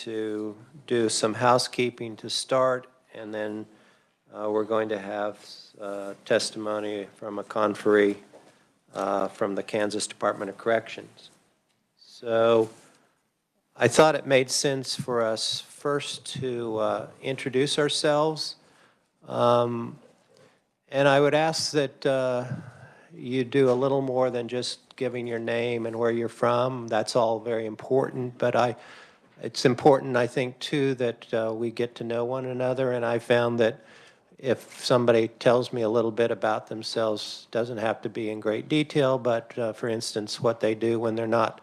to do some housekeeping to start, and then we're going to have testimony from a conferee from the Kansas Department of Corrections. So I thought it made sense for us first to introduce ourselves. And I would ask that you do a little more than just giving your name and where you're from. That's all very important, but it's important, I think, too, that we get to know one another, and I found that if somebody tells me a little bit about themselves, doesn't have to be in great detail, but for instance, what they do when they're not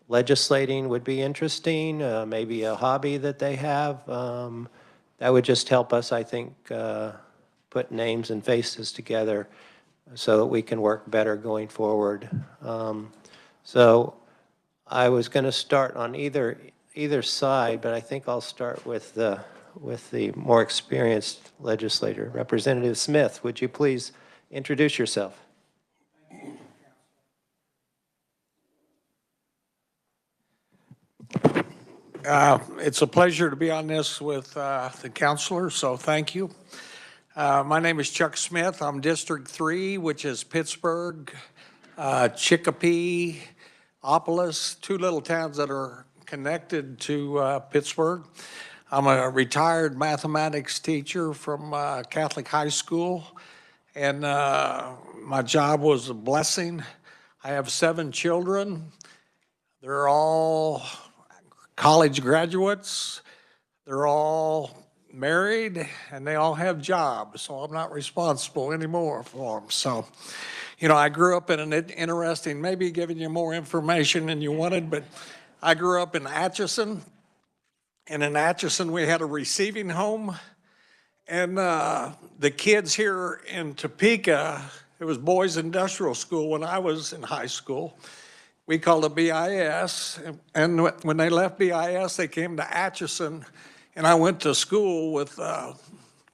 legislating would be interesting, maybe a hobby that they have. That would just help us, I think, put names and faces together so that we can work better going forward. So I was going to start on either side, but I think I'll start with the more experienced legislator. Representative Smith, would you please introduce yourself? It's a pleasure to be on this with the counselor, so thank you. My name is Chuck Smith. I'm District 3, which is Pittsburgh, Chicopee, Opolis, two little towns that are connected to Pittsburgh. I'm a retired mathematics teacher from Catholic High School, and my job was a blessing. I have 7 children. They're all college graduates. They're all married, and they all have jobs, so I'm not responsible anymore for them. So, you know, I grew up in an interesting, maybe giving you more information than you wanted, but I grew up in Atchison. And in Atchison, we had a receiving home. And the kids here in Topeka, it was Boys Industrial School when I was in high school. We called it BIS. And when they left BIS, they came to Atchison. And I went to school with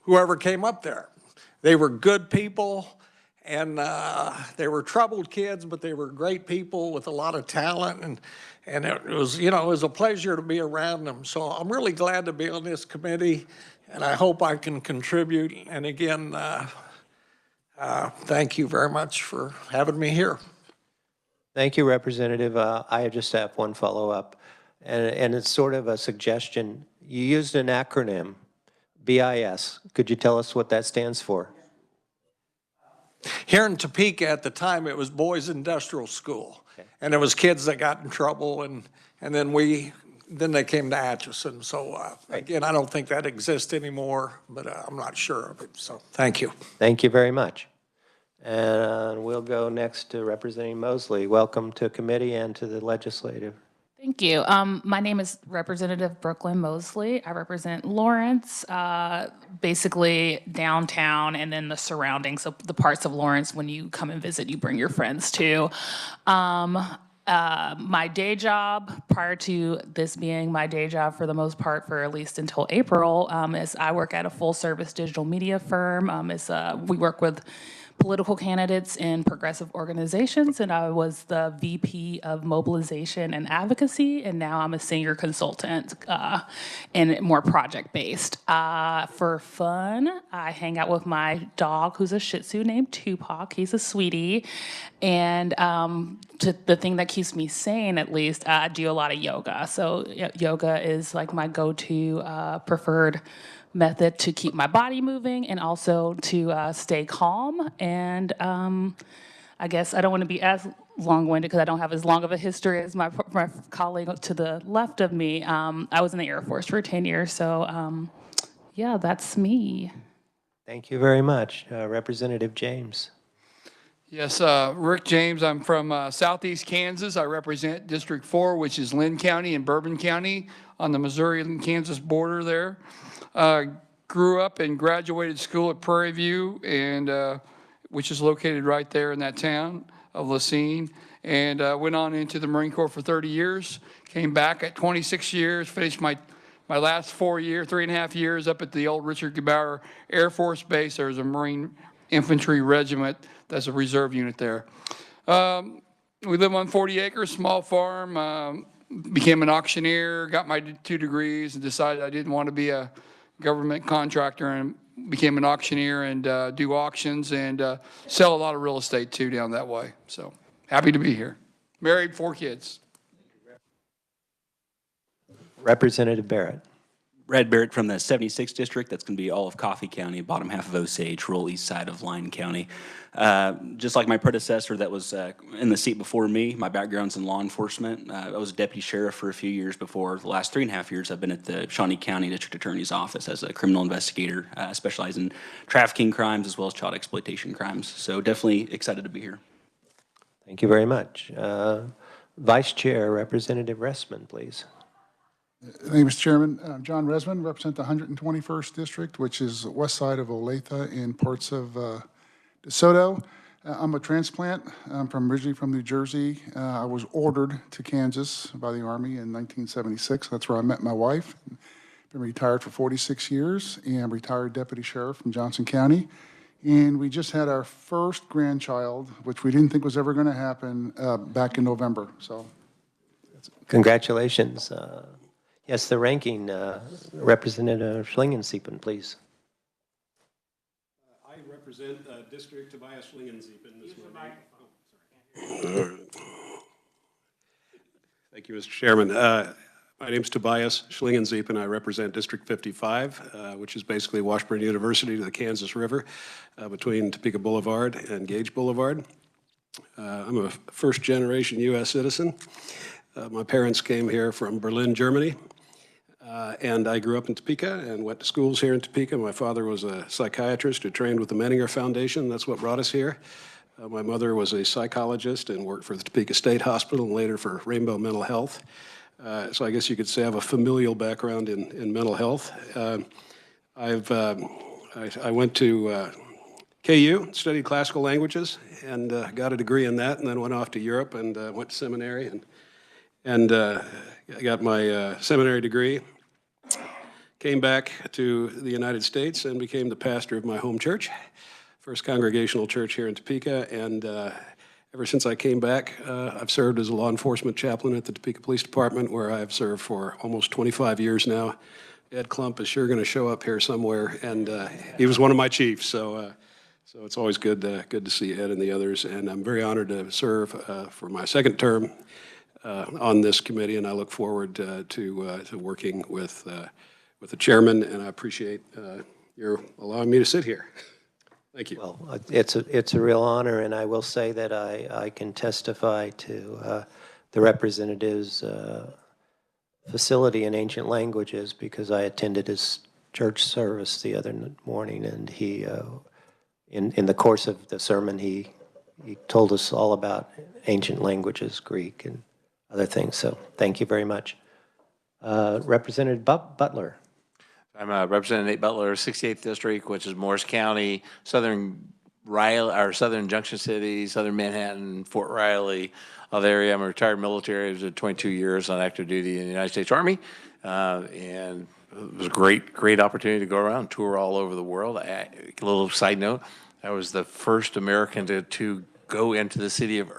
whoever came up there. They were good people. And they were troubled kids, but they were great people with a lot of talent. And it was, you know, it was a pleasure to be around them. So I'm really glad to be on this committee, and I hope I can contribute. And again, thank you very much for having me here. Thank you, Representative. I just have one follow-up, and it's sort of a suggestion. You used an acronym, BIS. Could you tell us what that stands for? Here in Topeka at the time, it was Boys Industrial School. Okay. And it was kids that got in trouble, and then they came to Atchison. So again, I don't think that exists anymore, but I'm not sure of it. So thank you. Thank you very much. And we'll go next to Representative Mosley. Welcome to committee and to the legislative. Thank you. My name is Representative Brooklyn Mosley. I represent Lawrence, basically downtown and then the surroundings, so the parts of Lawrence when you come and visit, you bring your friends to. My day job, prior to this being my day job for the most part for at least until April, is I work at a full-service digital media firm. We work with political candidates in progressive organizations, and I was the VP of Mobilization and Advocacy, and now I'm a senior consultant and more project-based. For fun, I hang out with my dog, who's a Shih Tzu named Tupac. He's a sweetie, and the thing that keeps me sane, at least, I do a lot of yoga. So yoga is like my go-to preferred method to keep my body moving and also to stay calm. And I guess I don't want to be as long-winded because I don't have as long of a history as my colleague to the left of me. I was in the Air Force for 10 years, so yeah, that's me. Thank you very much. Representative James. Yes, Rick James. I'm from Southeast Kansas. I represent District 4, which is Lynn County and Bourbon County on the Missouri and Kansas border there. Grew up and graduated school at Prairie View, and which is located right there in that town of Lacine, and went on into the Marine Corps for 30 years. Came back at 26 years, finished my last 3.5 years up at the old Richard Gebauer Air Force Base. There's a Marine Infantry Regiment that's a reserve unit there. We live on 40 acres, small farm. became an auctioneer, got my 2 degrees, and decided I didn't want to be a government contractor, and became an auctioneer and do auctions and sell a lot of real estate too down that way. So happy to be here. Married, 4 kids. Representative Barrett. Brad Barrett from the 76th District. That's going to be all of Coffee County, bottom half of Osage, rural east side of Lyon County. Just like my predecessor that was in the seat before me, my background's in law enforcement. I was a deputy sheriff for a few years before. The last 3.5 years, I've been at the Shawnee County District Attorney's Office as a criminal investigator, specializing in trafficking crimes as well as child exploitation crimes. So definitely excited to be here. Thank you very much. Vice Chair, Representative Ressman, please. Thank you, Mr. Chairman. John Resman, represent the 121st District, which is west side of Olathe and parts of DeSoto. I'm a transplant. I'm originally from New Jersey. I was ordered to Kansas by the Army in 1976. That's where I met my wife. Been retired for 46 years and retired deputy sheriff from Johnson County. And we just had our first grandchild, which we didn't think was ever going to happen, back in November. So, Congratulations. Yes, the ranking, Representative Schlingensiepen, please. I represent District Tobias Schlingensiepen. Use the microphone. Thank you, Mr. Chairman. My name is Tobias Schlingensiepen. I represent District 55, which is basically Washburn University to the Kansas River, between Topeka Boulevard and Gage Boulevard. I'm a first-generation U.S. citizen. My parents came here from Berlin, Germany. And I grew up in Topeka and went to schools here in Topeka. My father was a psychiatrist who trained with the Menninger Foundation. That's what brought us here. My mother was a psychologist and worked for the Topeka State Hospital and later for Rainbow Mental Health. So I guess you could say I have a familial background in mental health. I went to KU, studied classical languages, and got a degree in that, and then went off to Europe and went to seminary and I got my seminary degree. Came back to the United States and became the pastor of my home church, First Congregational Church here in Topeka. And ever since I came back, I've served as a law enforcement chaplain at the Topeka Police Department, where I've served for almost 25 years now. Ed Klump is sure going to show up here somewhere, and he was one of my chiefs. So it's always good to see Ed and the others. And I'm very honored to serve for my second term on this committee, and I look forward to working with the chairman, and I appreciate your allowing me to sit here. Thank you. Well, it's a real honor, and I will say that I can testify to the representative's facility in ancient languages because I attended his church service the other morning, and he, in the course of the sermon, he told us all about ancient languages, Greek and other things. So thank you very much. Representative Butler. I'm Representative Nate Butler, 68th District, which is Morris County, Southern Junction City, Southern Manhattan, Fort Riley, other area. I'm a retired military. I was 22 years on active duty in the United States Army, and it was a great opportunity to go around, tour all over the world. A little side note, I was the first American to go into the city of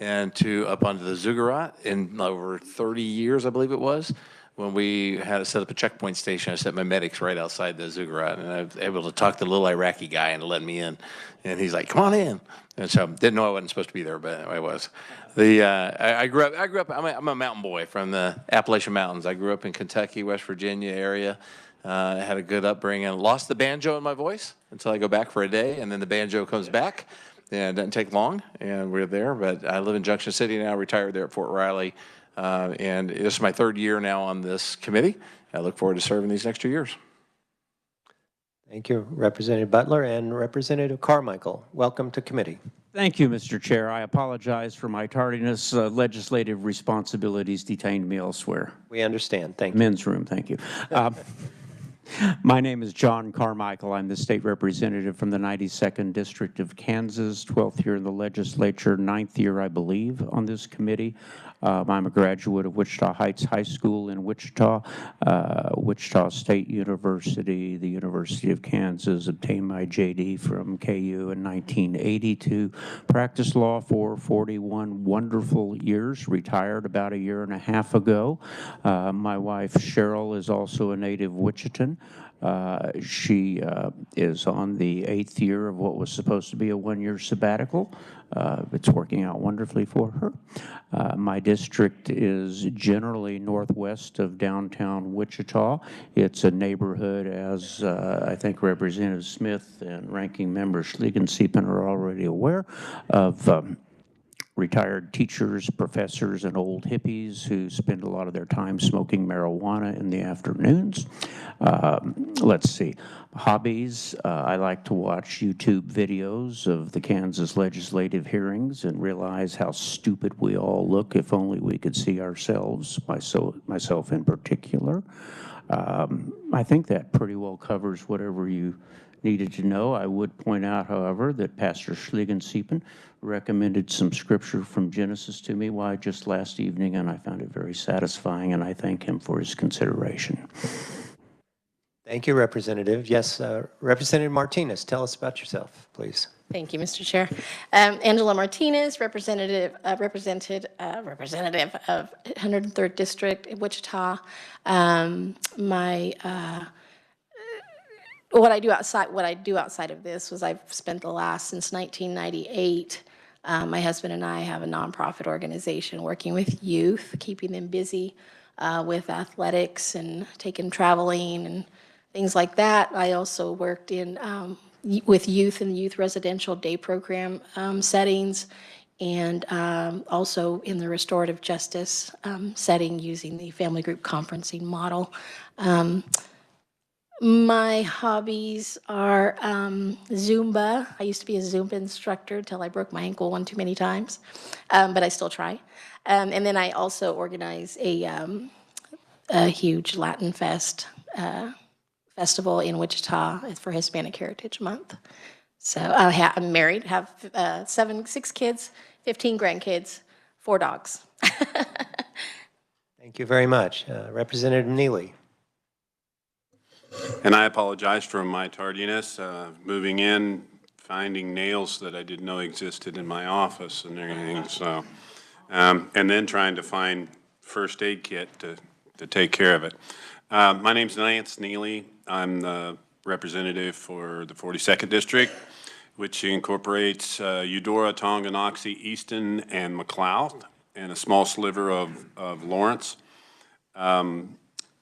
and up onto the Ziggurat in over 30 years, I believe it was. When we had to set up a checkpoint station, I set my medics right outside the Ziggurat, and I was able to talk to the little Iraqi guy and let me in. And he's like, "Come on in." And so didn't know I wasn't supposed to be there, but I was. I grew up. I'm a mountain boy from the Appalachian Mountains. I grew up in Kentucky, West Virginia area. I had a good upbringing. Lost the banjo in my voice until I go back for a day, and then the banjo comes back. And it doesn't take long, and we're there. But I live in Junction City now, retired there at Fort Riley. And this is my third year now on this committee. I look forward to serving these next 2 years. Thank you, Representative Butler. And Representative Carmichael, welcome to committee. Thank you, Mr. Chair. I apologize for my tardiness. Legislative responsibilities detained me elsewhere. We understand. Thank you. Men's room, thank you. My name is John Carmichael. I'm the state representative from the 92nd District of Kansas, 12th year in the legislature, 9th year, I believe, on this committee. I'm a graduate of Wichita Heights High School in Wichita, Wichita State University, the University of Kansas, obtained my JD from KU in 1982, practiced law for 41 wonderful years, retired about a year and a half ago. My wife, Cheryl, is also a native Wichitan. She is on the 8th year of what was supposed to be a one-year sabbatical. It's working out wonderfully for her. My district is generally northwest of downtown Wichita. It's a neighborhood, as I think Representative Smith and Ranking Member Schlegensiepen are already aware of, retired teachers, professors, and old hippies who spend a lot of their time smoking marijuana in the afternoons. Let's see. Hobbies, I like to watch YouTube videos of the Kansas legislative hearings and realize how stupid we all look if only we could see ourselves, myself in particular. I think that pretty well covers whatever you needed to know. I would point out, however, that Pastor Schlegensiepen recommended some scripture from Genesis to me just last evening, and I found it very satisfying, and I thank him for his consideration. Thank you, Representative. Yes, Representative Martinez, tell us about yourself, please. Thank you, Mr. Chair. Angela Martinez, representative of 103rd District in Wichita. What I do outside of this was I've spent since 1998. My husband and I have a nonprofit organization working with youth, keeping them busy with athletics and taking traveling and things like that. I also worked with youth in youth residential day program settings, and also in the restorative justice setting using the family group conferencing model. My hobbies are Zumba. I used to be a Zumba instructor until I broke my ankle one too many times, but I still try. And then I also organize a huge Latin festival in Wichita for Hispanic Heritage Month. So I'm married, have 6 kids, 15 grandkids, 4 dogs. Thank you very much. Representative Neely. And I apologize for my tardiness, moving in, finding nails that I didn't know existed in my office and everything. So, and then trying to find first aid kit to take care of it. My name's Lance Neely. I'm the representative for the 42nd District, which incorporates Eudora, Tonganoxie, Easton, and McLeod, and a small sliver of Lawrence.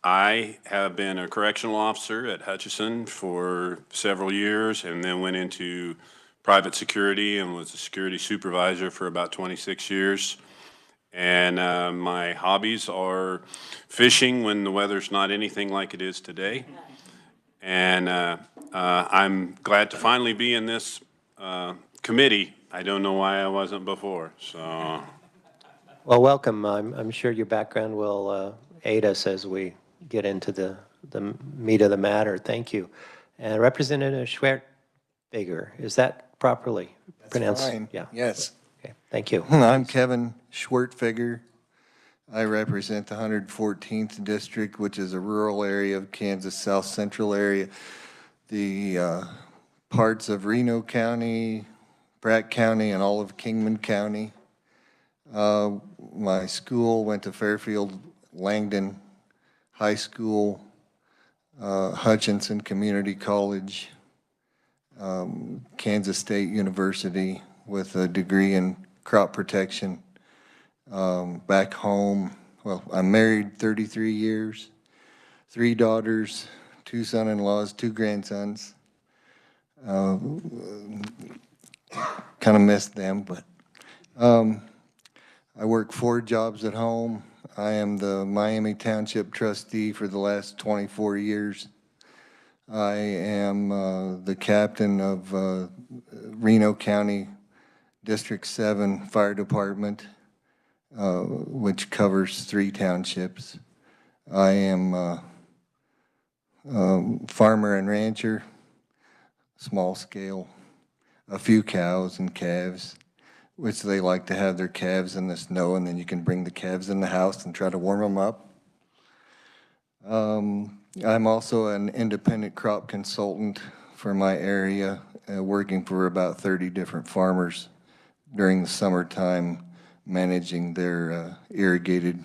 I have been a correctional officer at Hutchinson for several years, and then went into private security and was a security supervisor for about 26 years. And my hobbies are fishing when the weather's not anything like it is today. And I'm glad to finally be in this committee. I don't know why I wasn't before, so. Well, welcome. I'm sure your background will aid us as we get into the meat of the matter. Thank you. And Representative Schwertfeger, is that properly pronounced? That's fine. Yeah. Yes. Okay. Thank you. I'm Kevin Schwertfeger. I represent the 114th District, which is a rural area of Kansas, South Central area. The parts of Reno County, Pratt County, and all of Kingman County. My school went to Fairfield Langdon High School, Hutchinson Community College, Kansas State University with a degree in crop protection. Back home, well, I'm married 33 years, 3 daughters, 2 son-in-laws, 2 grandsons. Kind of missed them, but I work 4 jobs at home. I am the Miami Township trustee for the last 24 years. I am the captain of Reno County District 7 Fire Department, which covers 3 townships. I am farmer and rancher, small scale, a few cows and calves, which they like to have their calves in the snow, and then you can bring the calves in the house and try to warm them up. I'm also an independent crop consultant for my area, working for about 30 different farmers during the summertime, managing their irrigated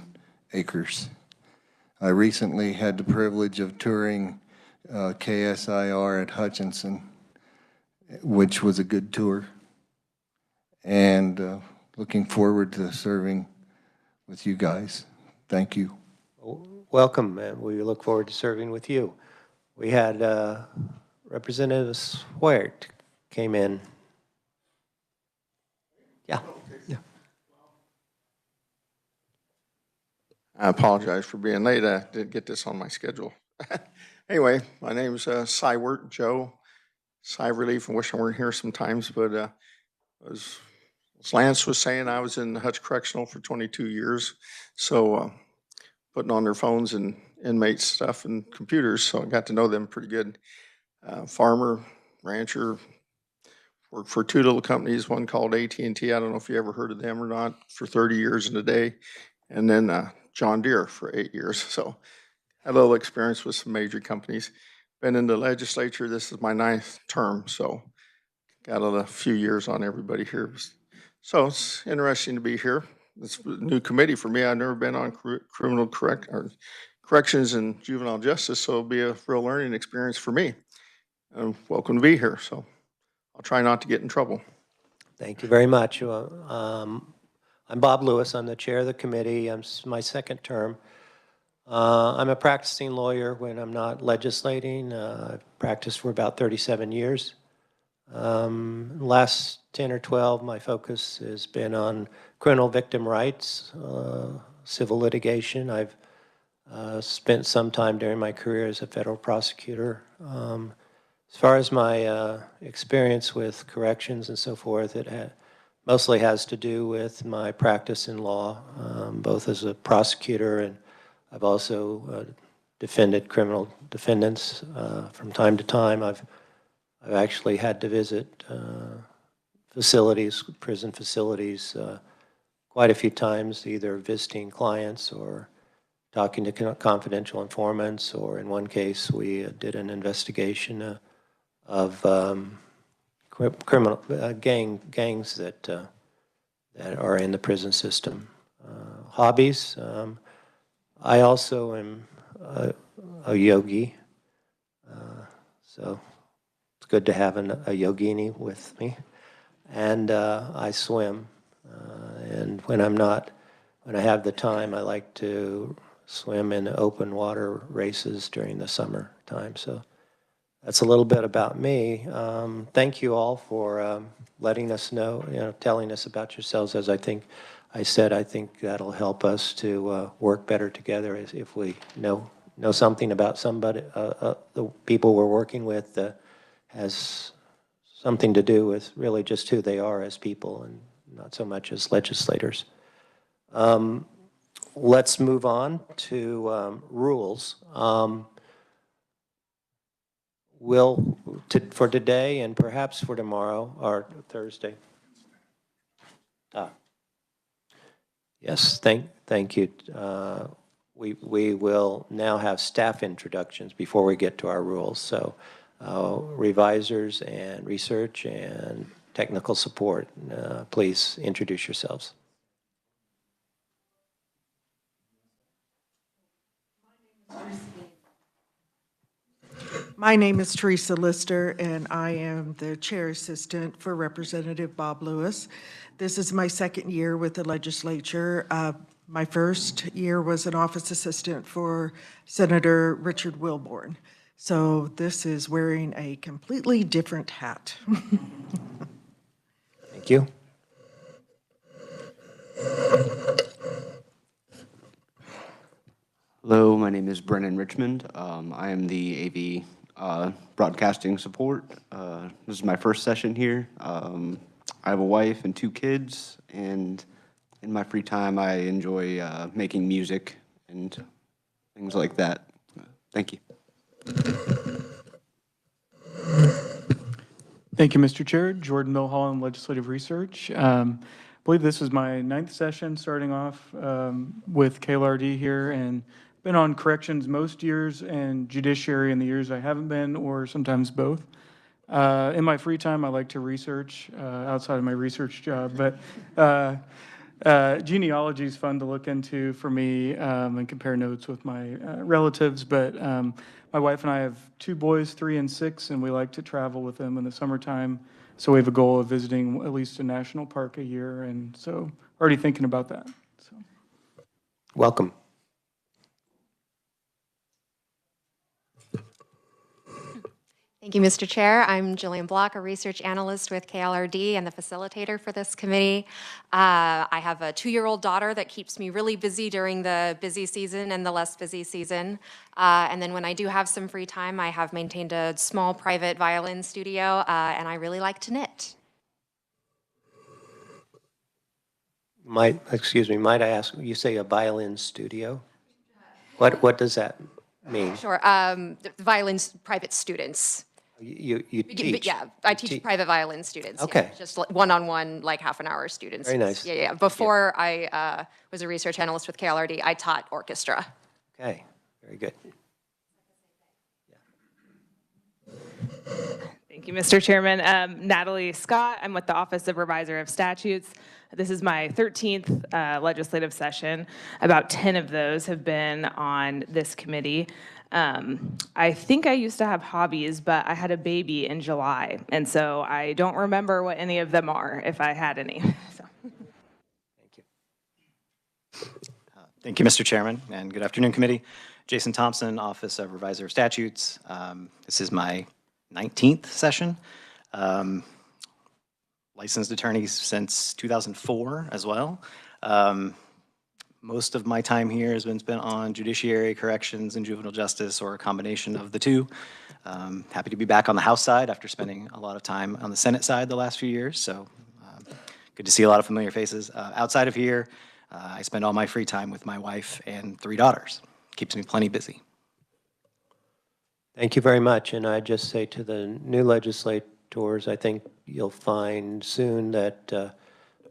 acres. I recently had the privilege of touring KSIR at Hutchinson, which was a good tour, and looking forward to serving with you guys. Thank you. Welcome, and we look forward to serving with you. We had Representative Swart came in. Yeah. I apologize for being late. I didn't get this on my schedule. Anyway, my name's Cywert Joe. Sigh of relief. I wish I weren't here sometimes, but as Lance was saying, I was in the Hutch Correctional for 22 years. So putting on their phones and inmate stuff and computers, so I got to know them pretty good. Farmer, rancher, worked for two little companies, one called AT&T. I don't know if you ever heard of them or not, for 30 years and a day. And then John Deere for 8 years. So had a little experience with some major companies. Been in the legislature. This is my 9th term, so got a few years on everybody here. So it's interesting to be here. It's a new committee for me. I've never been on criminal corrections and juvenile justice, so it'll be a real learning experience for me. And welcome to be here. So I'll try not to get in trouble. Thank you very much. I'm Bob Lewis. I'm the chair of the committee. I'm my 2nd term. I'm a practicing lawyer when I'm not legislating. I've practiced for about 37 years. Last 10 or 12, my focus has been on criminal victim rights, civil litigation. I've spent some time during my career as a federal prosecutor. As far as my experience with corrections and so forth, it mostly has to do with my practice in law, both as a prosecutor, and I've also defended criminal defendants from time to time. I've actually had to visit facilities, prison facilities, quite a few times, either visiting clients or talking to confidential informants, or in one case we did an investigation of criminal gangs that are in the prison system. Hobbies. I also am a yogi, so it's good to have a yogini with me. And I swim, and when I have the time, I like to swim in open water races during the summer time. So that's a little bit about me. Thank you all for letting us know, telling us about yourselves. As I think that'll help us to work better together if we know something about somebody, the people we're working with, has something to do with really just who they are as people and not so much as legislators. Let's move on to rules. For today and perhaps for tomorrow or Thursday. Yes, thank you. We will now have staff introductions before we get to our rules. So revisers and research and technical support, please introduce yourselves. My name is Teresa Lister, and I am the chair assistant for Representative Bob Lewis. This is my 2nd year with the legislature. My first year was an office assistant for Senator Richard Wilborn. So this is wearing a completely different hat. Thank you. Hello, my name is Brennan Richmond. I am the AV broadcasting support. This is my first session here. I have a wife and 2 kids, and in my free time I enjoy making music and things like that. Thank you. Thank you, Mr. Chair. Jordan Milholland, Legislative Research. I believe this is my 9th session, starting off with KLRD here, and been on corrections most years and judiciary in the years I haven't been, or sometimes both. In my free time, I like to research outside of my research job, but genealogy is fun to look into for me and compare notes with my relatives. But my wife and I have 2 boys, 3 and 6, and we like to travel with them in the summertime. So we have a goal of visiting at least a national park a year, and so already thinking about that. So. Welcome. Thank you, Mr. Chair. I'm Jillian Block, a research analyst with KLRD and the facilitator for this committee. I have a 2-year-old daughter that keeps me really busy during the busy season and the less busy season. And then when I do have some free time, I have maintained a small private violin studio, and I really like to knit. Excuse me, might I ask, you say a violin studio? What does that mean? Sure, violin private students. You teach? Yeah, I teach private violin students. Okay. Yeah, just one-on-one, like half-an-hour students. Very nice. Yeah. Before I was a research analyst with KLRD, I taught orchestra. Okay, very good. Thank you, Mr. Chairman. Natalie Scott, I'm with the Office of Reviser of Statutes. This is my 13th legislative session. About 10 of those have been on this committee. I think I used to have hobbies, but I had a baby in July, and so I don't remember what any of them are, if I had any. So. Thank you. Thank you, Mr. Chairman, and good afternoon, committee. Jason Thompson, Office of Reviser of Statutes. This is my 19th session. Licensed attorney since 2004 as well. Most of my time here has been spent on judiciary, corrections, and juvenile justice, or a combination of the two. Happy to be back on the House side after spending a lot of time on the Senate side the last few years, so good to see a lot of familiar faces. Outside of here, I spend all my free time with my wife and 3 daughters. Keeps me plenty busy. Thank you very much, and I just say to the new legislators, I think you'll find soon that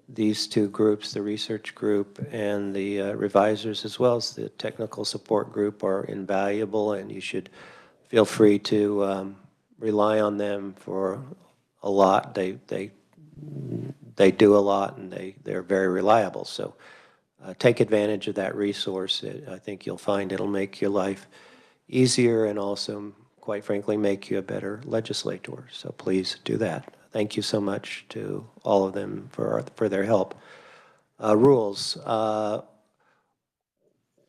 these 2 groups, the research group and the revisers, as well as the technical support group, are invaluable, and you should feel free to rely on them for a lot. They do a lot, and they're very reliable. So take advantage of that resource. I think you'll find it'll make your life easier and also, quite frankly, make you a better legislator. So please do that. Thank you so much to all of them for their help. Rules.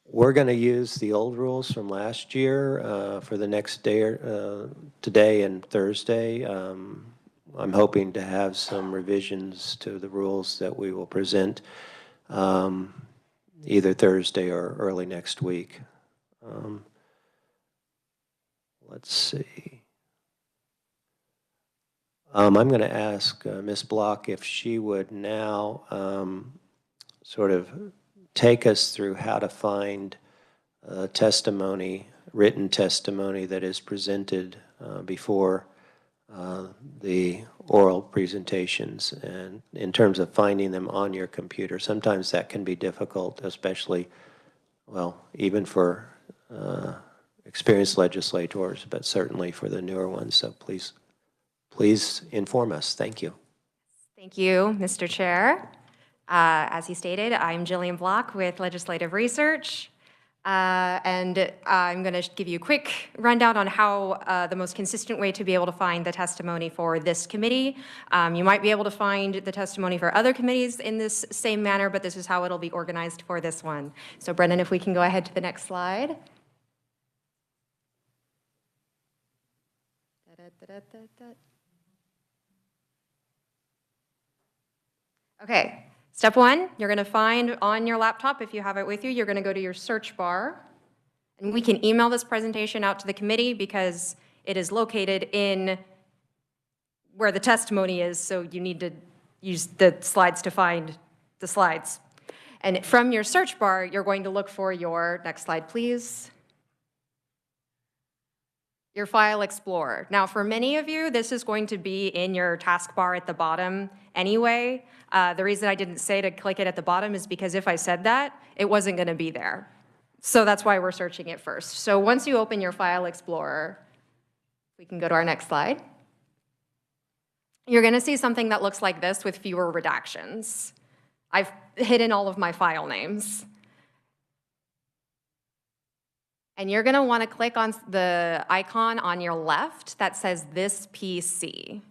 We're going to use the old rules from last year for the next day, today and Thursday. I'm hoping to have some revisions to the rules that we will present either Thursday or early next week. Let's see. I'm going to ask Ms. Block if she would now sort of take us through how to find testimony, written testimony that is presented before the oral presentations, and in terms of finding them on your computer. Sometimes that can be difficult, especially, well, even for experienced legislators, but certainly for the newer ones. So please inform us. Thank you. Thank you, Mr. Chair. As he stated, I'm Jillian Block with Legislative Research, and I'm going to give you a quick rundown on how the most consistent way to be able to find the testimony for this committee. You might be able to find the testimony for other committees in this same manner, but this is how it'll be organized for this one. So Brendan, if we can go ahead to the next slide. Okay, step 1, you're going to find on your laptop, if you have it with you, you're going to go to your search bar. And we can email this presentation out to the committee because it is located in where the testimony is, so you need to use the slides to find the slides. And from your search bar, you're going to look for your, next slide please. your File Explorer. Now, for many of you, this is going to be in your taskbar at the bottom anyway. The reason I didn't say to click it at the bottom is because if I said that, it wasn't going to be there. So that's why we're searching it first. So once you open your File Explorer, we can go to our next slide. You're going to see something that looks like this with fewer redactions. I've hidden all of my file names. And you're going to want to click on the icon on your left that says This PC.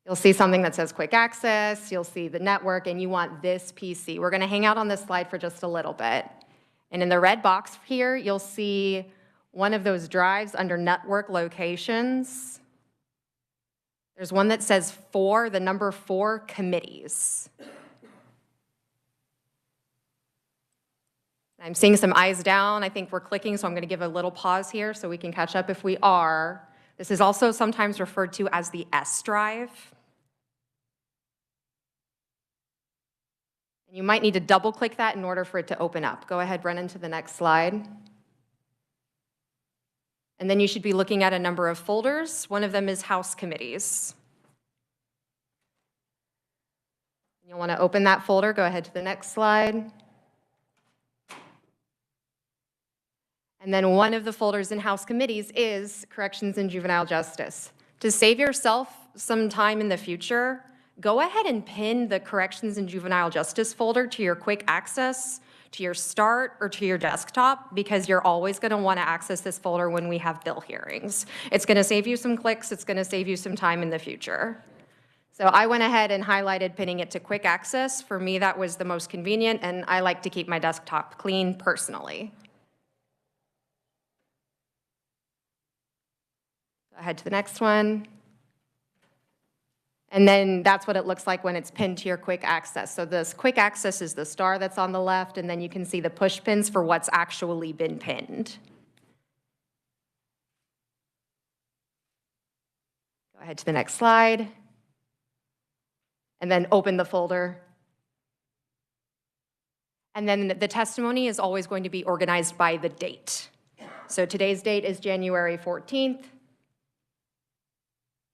You'll see something that says Quick Access, you'll see the network, and you want this PC. We're going to hang out on this slide for just a little bit. And in the red box here, you'll see one of those drives under Network Locations. There's one that says 4, the number 4, Committees. I'm seeing some eyes down. I think we're clicking, so I'm going to give a little pause here so we can catch up if we are. This is also sometimes referred to as the S drive. And you might need to double-click that in order for it to open up. Go ahead, run into the next slide. And then you should be looking at a number of folders. One of them is House Committees. You'll want to open that folder. Go ahead to the next slide. And then one of the folders in House Committees is Corrections and Juvenile Justice. To save yourself some time in the future, go ahead and pin the Corrections and Juvenile Justice folder to your Quick Access, to your Start, or to your desktop, because you're always going to want to access this folder when we have bill hearings. It's going to save you some clicks. It's going to save you some time in the future. So I went ahead and highlighted pinning it to Quick Access. For me, that was the most convenient, and I like to keep my desktop clean personally. Go ahead to the next one. And then that's what it looks like when it's pinned to your Quick Access. So this Quick Access is the star that's on the left, and then you can see the push pins for what's actually been pinned. Go ahead to the next slide. And then open the folder. And then the testimony is always going to be organized by the date. So today's date is January 14th.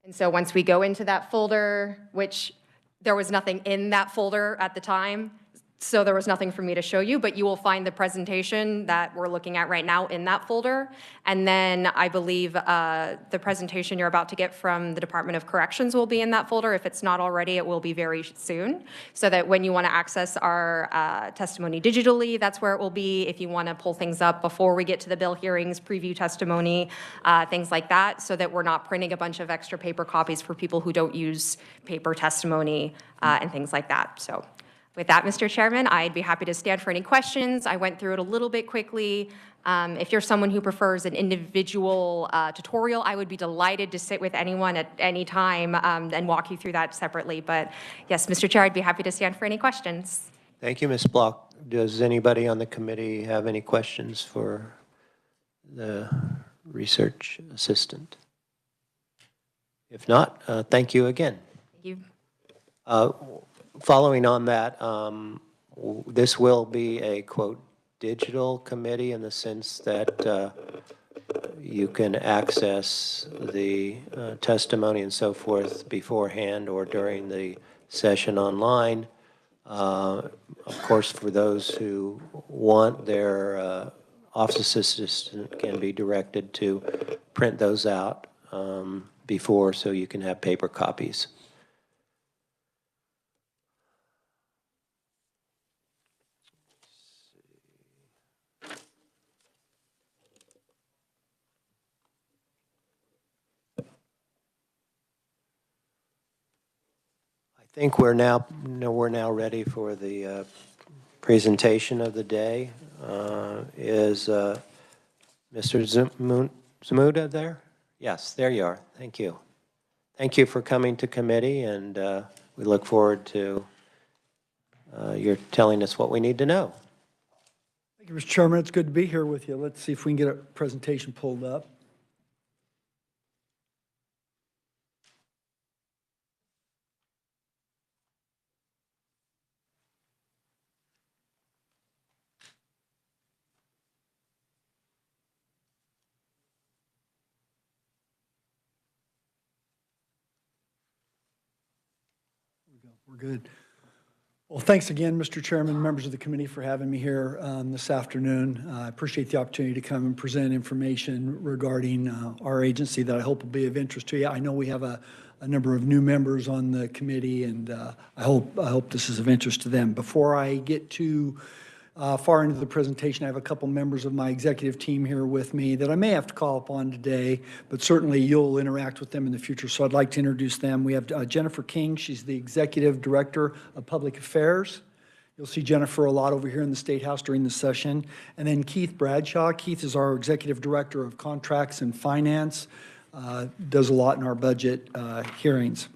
And so once we go into that folder, which there was nothing in that folder at the time, so there was nothing for me to show you, but you will find the presentation that we're looking at right now in that folder. And then I believe the presentation you're about to get from the Department of Corrections will be in that folder. If it's not already, it will be very soon, so that when you want to access our testimony digitally, that's where it will be. If you want to pull things up before we get to the bill hearings, preview testimony, things like that, so that we're not printing a bunch of extra paper copies for people who don't use paper testimony and things like that. So with that, Mr. Chairman, I'd be happy to stand for any questions. I went through it a little bit quickly. If you're someone who prefers an individual tutorial, I would be delighted to sit with anyone at any time and walk you through that separately. But yes, Mr. Chair, I'd be happy to stand for any questions. Thank you, Ms. Block. Does anybody on the committee have any questions for the research assistant? If not, thank you again. Thank you. Following on that, this will be a, quote, digital committee in the sense that you can access the testimony and so forth beforehand or during the session online. Of course, for those who want, their office assistant can be directed to print those out before, so you can have paper copies. I think we're now ready for the presentation of the day. Is Mr. Zamuda there? Yes, there you are. Thank you. Thank you for coming to committee, and we look forward to your telling us what we need to know. Thank you, Mr. Chairman. It's good to be here with you. Let's see if we can get a presentation pulled up. We're good. Well, thanks again, Mr. Chairman, members of the committee, for having me here this afternoon. I appreciate the opportunity to come and present information regarding our agency that I hope will be of interest to you. I know we have a number of new members on the committee, and I hope this is of interest to them. Before I get too far into the presentation, I have a couple members of my executive team here with me that I may have to call upon today, but certainly you'll interact with them in the future, so I'd like to introduce them. We have Jennifer King. She's the Executive Director of Public Affairs. You'll see Jennifer a lot over here in the State House during the session. And then Keith Bradshaw. Keith is our Executive Director of Contracts and Finance, does a lot in our budget hearings.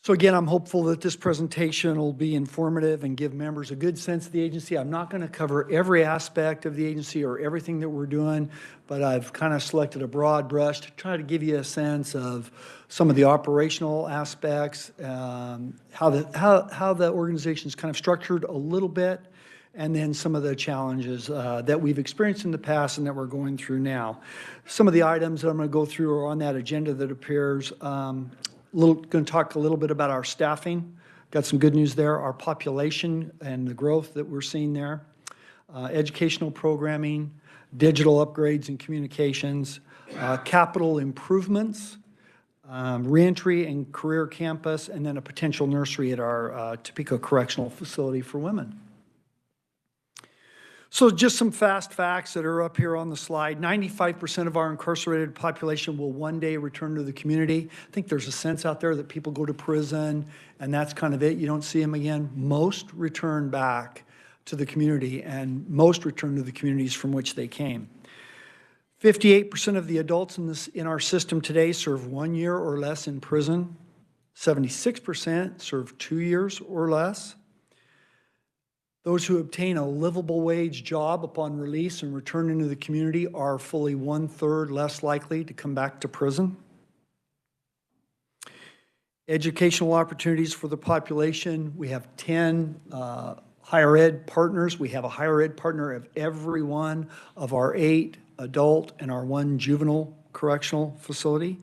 So again, I'm hopeful that this presentation will be informative and give members a good sense of the agency. I'm not going to cover every aspect of the agency or everything that we're doing, but I've kind of selected a broad brush to try to give you a sense of some of the operational aspects, how the organization is kind of structured a little bit, and then some of the challenges that we've experienced in the past and that we're going through now. Some of the items that I'm going to go through are on that agenda that appears. Going to talk a little bit about our staffing. Got some good news there. Our population and the growth that we're seeing there. Educational programming, digital upgrades and communications, capital improvements, reentry and career campus, and then a potential nursery at our Topeka Correctional Facility for women. So just some fast facts that are up here on the slide. 95% of our incarcerated population will one day return to the community. I think there's a sense out there that people go to prison and that's kind of it. You don't see them again. Most return back to the community, and most return to the communities from which they came. 58% of the adults in our system today serve 1 year or less in prison. 76% serve 2 years or less. Those who obtain a livable wage job upon release and return into the community are fully 1/3 less likely to come back to prison. Educational opportunities for the population. We have 10 higher ed partners. We have a higher ed partner of every one of our 8 adult and our 1 juvenile correctional facility.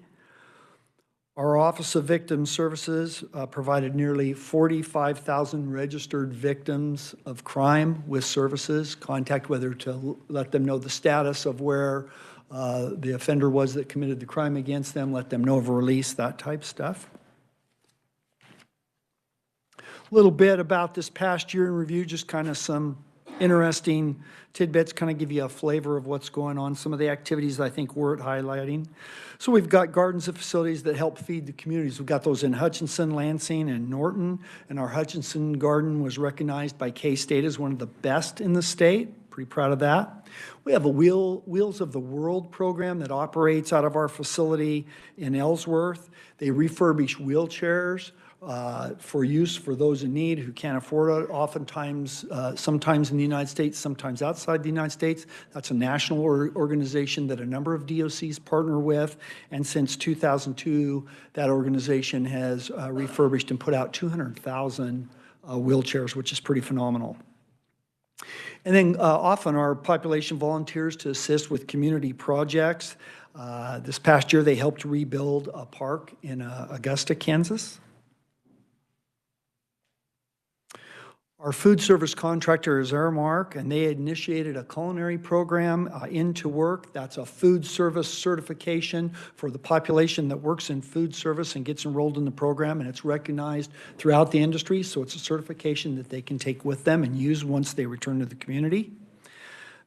Our Office of Victim Services provided nearly 45,000 registered victims of crime with services, contact whether to let them know the status of where the offender was that committed the crime against them, let them know of a release, that type stuff. A little bit about this past year in review, just kind of some interesting tidbits, kind of give you a flavor of what's going on, some of the activities I think worth highlighting. So we've got gardens and facilities that help feed the communities. We've got those in Hutchinson, Lansing, and Norton, and our Hutchinson garden was recognized by K-State as one of the best in the state. Pretty proud of that. We have a Wheels of the World program that operates out of our facility in Ellsworth. They refurbish wheelchairs for use for those in need who can't afford it, oftentimes, sometimes in the United States, sometimes outside the United States. That's a national organization that a number of DOCs partner with, and since 2002, that organization has refurbished and put out 200,000 wheelchairs, which is pretty phenomenal. And then often our population volunteers to assist with community projects. This past year, they helped rebuild a park in Augusta, Kansas. Our food service contractor is Aramark, and they initiated a culinary program, Into Work. That's a food service certification for the population that works in food service and gets enrolled in the program, and it's recognized throughout the industry, so it's a certification that they can take with them and use once they return to the community.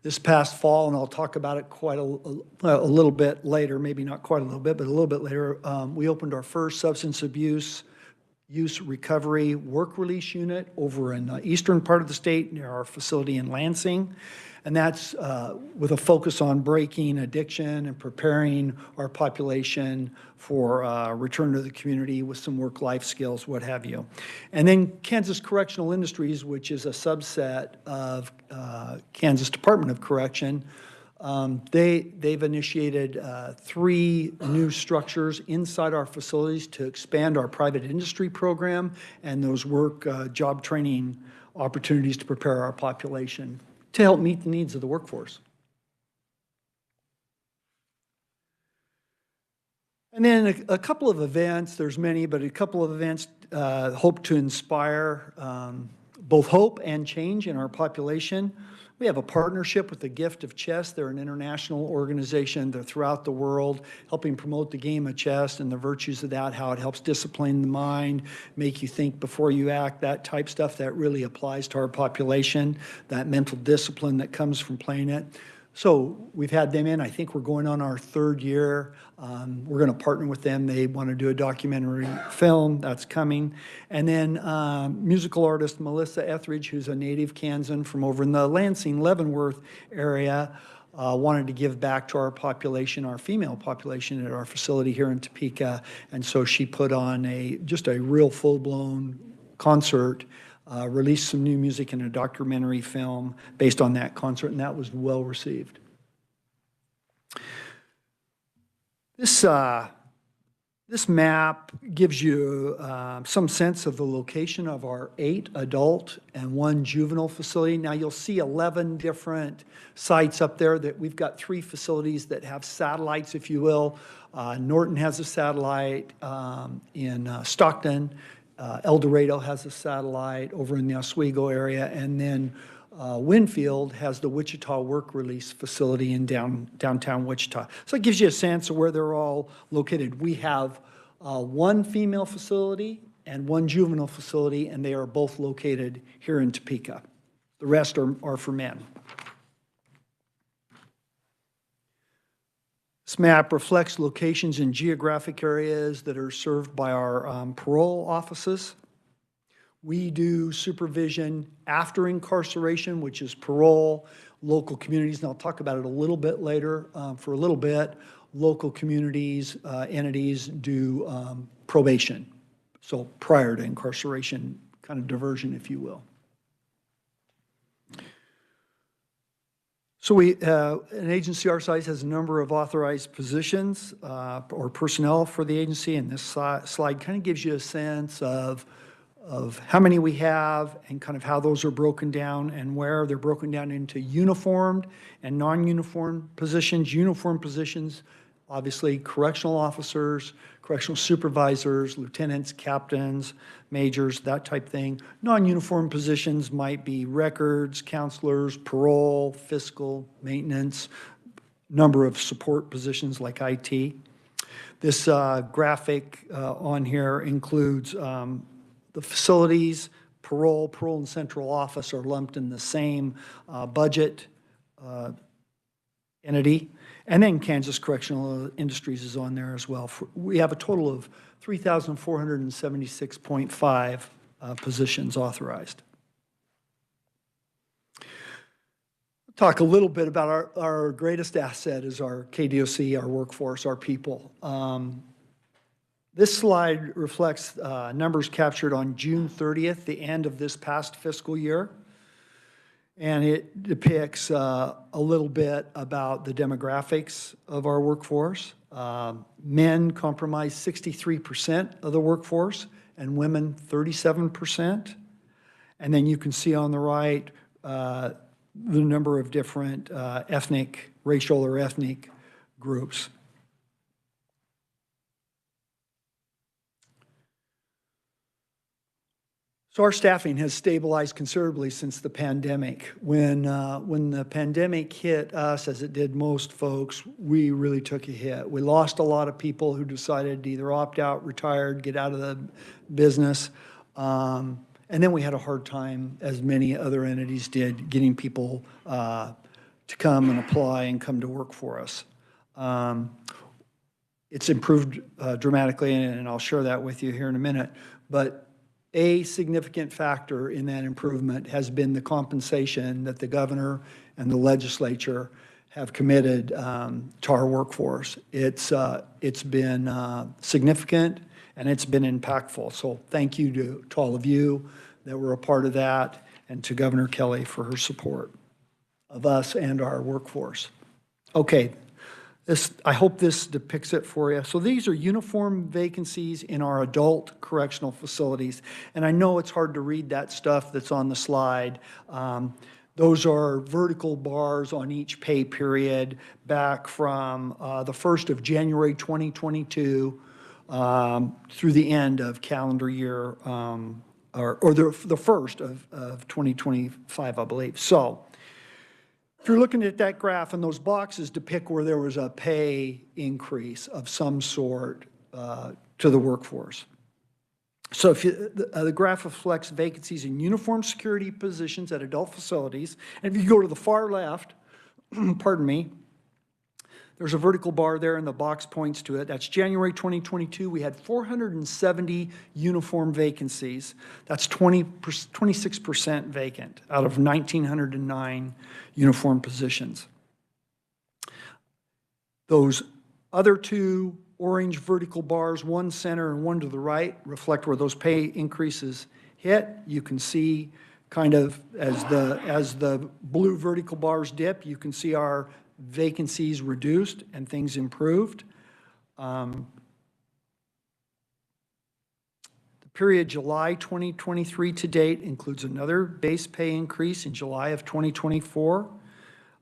This past fall, and I'll talk about it quite a little bit later, maybe not quite a little bit, but a little bit later, we opened our first substance abuse use recovery work release unit over in the eastern part of the state near our facility in Lansing. And that's with a focus on breaking addiction and preparing our population for return to the community with some work-life skills, what have you. And then Kansas Correctional Industries, which is a subset of Kansas Department of Correction, they've initiated 3 new structures inside our facilities to expand our private industry program and those job training opportunities to prepare our population to help meet the needs of the workforce. And then a couple of events, there's many, but a couple of events hope to inspire both hope and change in our population. We have a partnership with the Gift of Chess. They're an international organization. They're throughout the world, helping promote the game of chess and the virtues of that, how it helps discipline the mind, make you think before you act, that type stuff that really applies to our population, that mental discipline that comes from playing it. So we've had them in. I think we're going on our third year. We're going to partner with them. They want to do a documentary film. That's coming. And then musical artist Melissa Etheridge, who's a native Kansan from over in the Lansing, Leavenworth area, wanted to give back to our population, our female population at our facility here in Topeka. And so she put on just a real full-blown concert, released some new music in a documentary film based on that concert, and that was well received. This map gives you some sense of the location of our 8 adult and 1 juvenile facility. Now you'll see 11 different sites up there. That we've got 3 facilities that have satellites, if you will. Norton has a satellite in Stockton. El Dorado has a satellite over in the Oswego area, and then Winfield has the Wichita Work Release Facility in downtown Wichita. So it gives you a sense of where they're all located. We have 1 female facility and 1 juvenile facility, and they are both located here in Topeka. The rest are for men. This map reflects locations in geographic areas that are served by our parole offices. We do supervision after incarceration, which is parole, local communities, and I'll talk about it a little bit later for a little bit. Local communities, entities do probation, so prior to incarceration, kind of diversion, if you will. So an agency our size has a number of authorized positions or personnel for the agency, and this slide kind of gives you a sense of how many we have and kind of how those are broken down and where they're broken down into uniformed and non-uniformed positions. Uniformed positions, obviously correctional officers, correctional supervisors, lieutenants, captains, majors, that type thing. Non-uniform positions might be records, counselors, parole, fiscal, maintenance, number of support positions like IT. This graphic on here includes the facilities, parole and central office are lumped in the same budget entity. And then Kansas Correctional Industries is on there as well. We have a total of 3,476.5 positions authorized. Talk a little bit about our greatest asset is our KDOC, our workforce, our people. This slide reflects numbers captured on June 30th, the end of this past fiscal year. And it depicts a little bit about the demographics of our workforce. Men comprise 63% of the workforce and women 37%. And then you can see on the right the number of different racial or ethnic groups. So our staffing has stabilized considerably since the pandemic. When the pandemic hit us, as it did most folks, we really took a hit. We lost a lot of people who decided to either opt out, retired, get out of the business. And then we had a hard time, as many other entities did, getting people to come and apply and come to work for us. It's improved dramatically, and I'll share that with you here in a minute. But a significant factor in that improvement has been the compensation that the governor and the legislature have committed to our workforce. It's been significant and it's been impactful. So thank you to all of you that were a part of that, and to Governor Kelly for her support of us and our workforce. Okay. I hope this depicts it for you. So these are uniform vacancies in our adult correctional facilities. And I know it's hard to read that stuff that's on the slide. Those are vertical bars on each pay period back from the 1st of January 2022 through the end of calendar year, or the first of 2025, I believe. So if you're looking at that graph, and those boxes depict where there was a pay increase of some sort to the workforce. So if the graph reflects vacancies in uniform security positions at adult facilities, and if you go to the far left, pardon me, there's a vertical bar there and the box points to it. That's January 2022. We had 470 uniform vacancies. That's 26% vacant out of 1,909 uniform positions. Those other two orange vertical bars, one center and one to the right, reflect where those pay increases hit. You can see kind of as the blue vertical bars dip, you can see our vacancies reduced and things improved. The period July 2023 to date includes another base pay increase in July of 2024.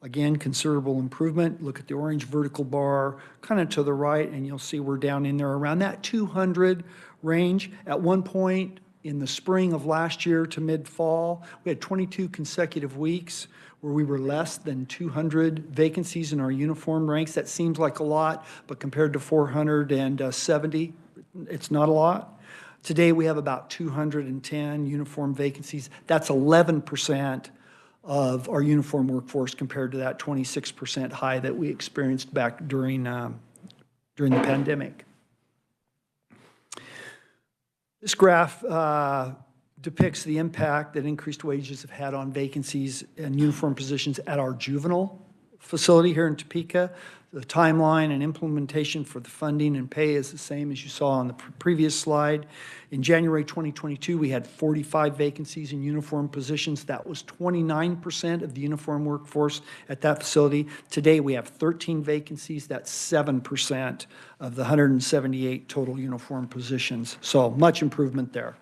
Again, considerable improvement. Look at the orange vertical bar kind of to the right, and you'll see we're down in there around that 200 range. At one point in the spring of last year to mid-fall, we had 22 consecutive weeks where we were less than 200 vacancies in our uniform ranks. That seems like a lot, but compared to 470, it's not a lot. Today, we have about 210 uniform vacancies. That's 11% of our uniform workforce compared to that 26% high that we experienced back during the pandemic. This graph depicts the impact that increased wages have had on vacancies and uniform positions at our juvenile facility here in Topeka. The timeline and implementation for the funding and pay is the same as you saw on the previous slide. In January 2022, we had 45 vacancies in uniform positions. That was 29% of the uniform workforce at that facility. Today, we have 13 vacancies. That's 7% of the 178 total uniform positions. So much improvement there.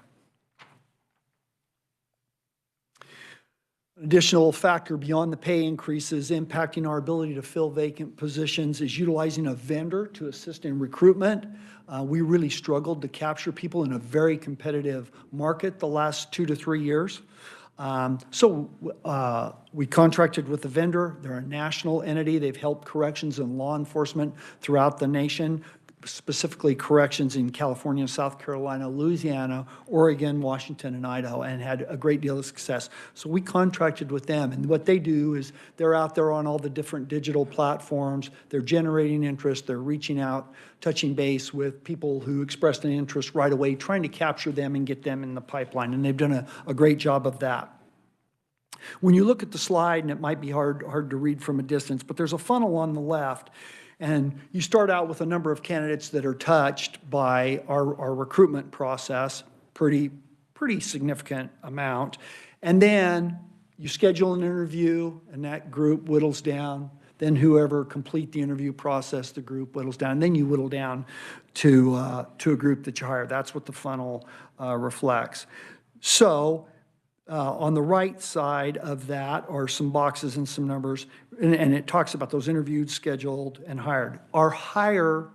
An additional factor beyond the pay increases impacting our ability to fill vacant positions is utilizing a vendor to assist in recruitment. We really struggled to capture people in a very competitive market the last 2 to 3 years. We contracted with a vendor. They're a national entity. They've helped corrections and law enforcement throughout the nation, specifically corrections in California, South Carolina, Louisiana, Oregon, Washington, and Idaho, and had a great deal of success. So we contracted with them, and what they do is they're out there on all the different digital platforms. They're generating interest. They're reaching out, touching base with people who expressed an interest right away, trying to capture them and get them in the pipeline, and they've done a great job of that. When you look at the slide, and it might be hard to read from a distance, but there's a funnel on the left. And you start out with a number of candidates that are touched by our recruitment process, pretty significant amount. And then you schedule an interview, and that group whittles down. Then whoever complete the interview process, the group whittles down. And then you whittle down to a group that you hire. That's what the funnel reflects. So on the right side of that are some boxes and some numbers, and it talks about those interviewed, scheduled, and hired. Our hire,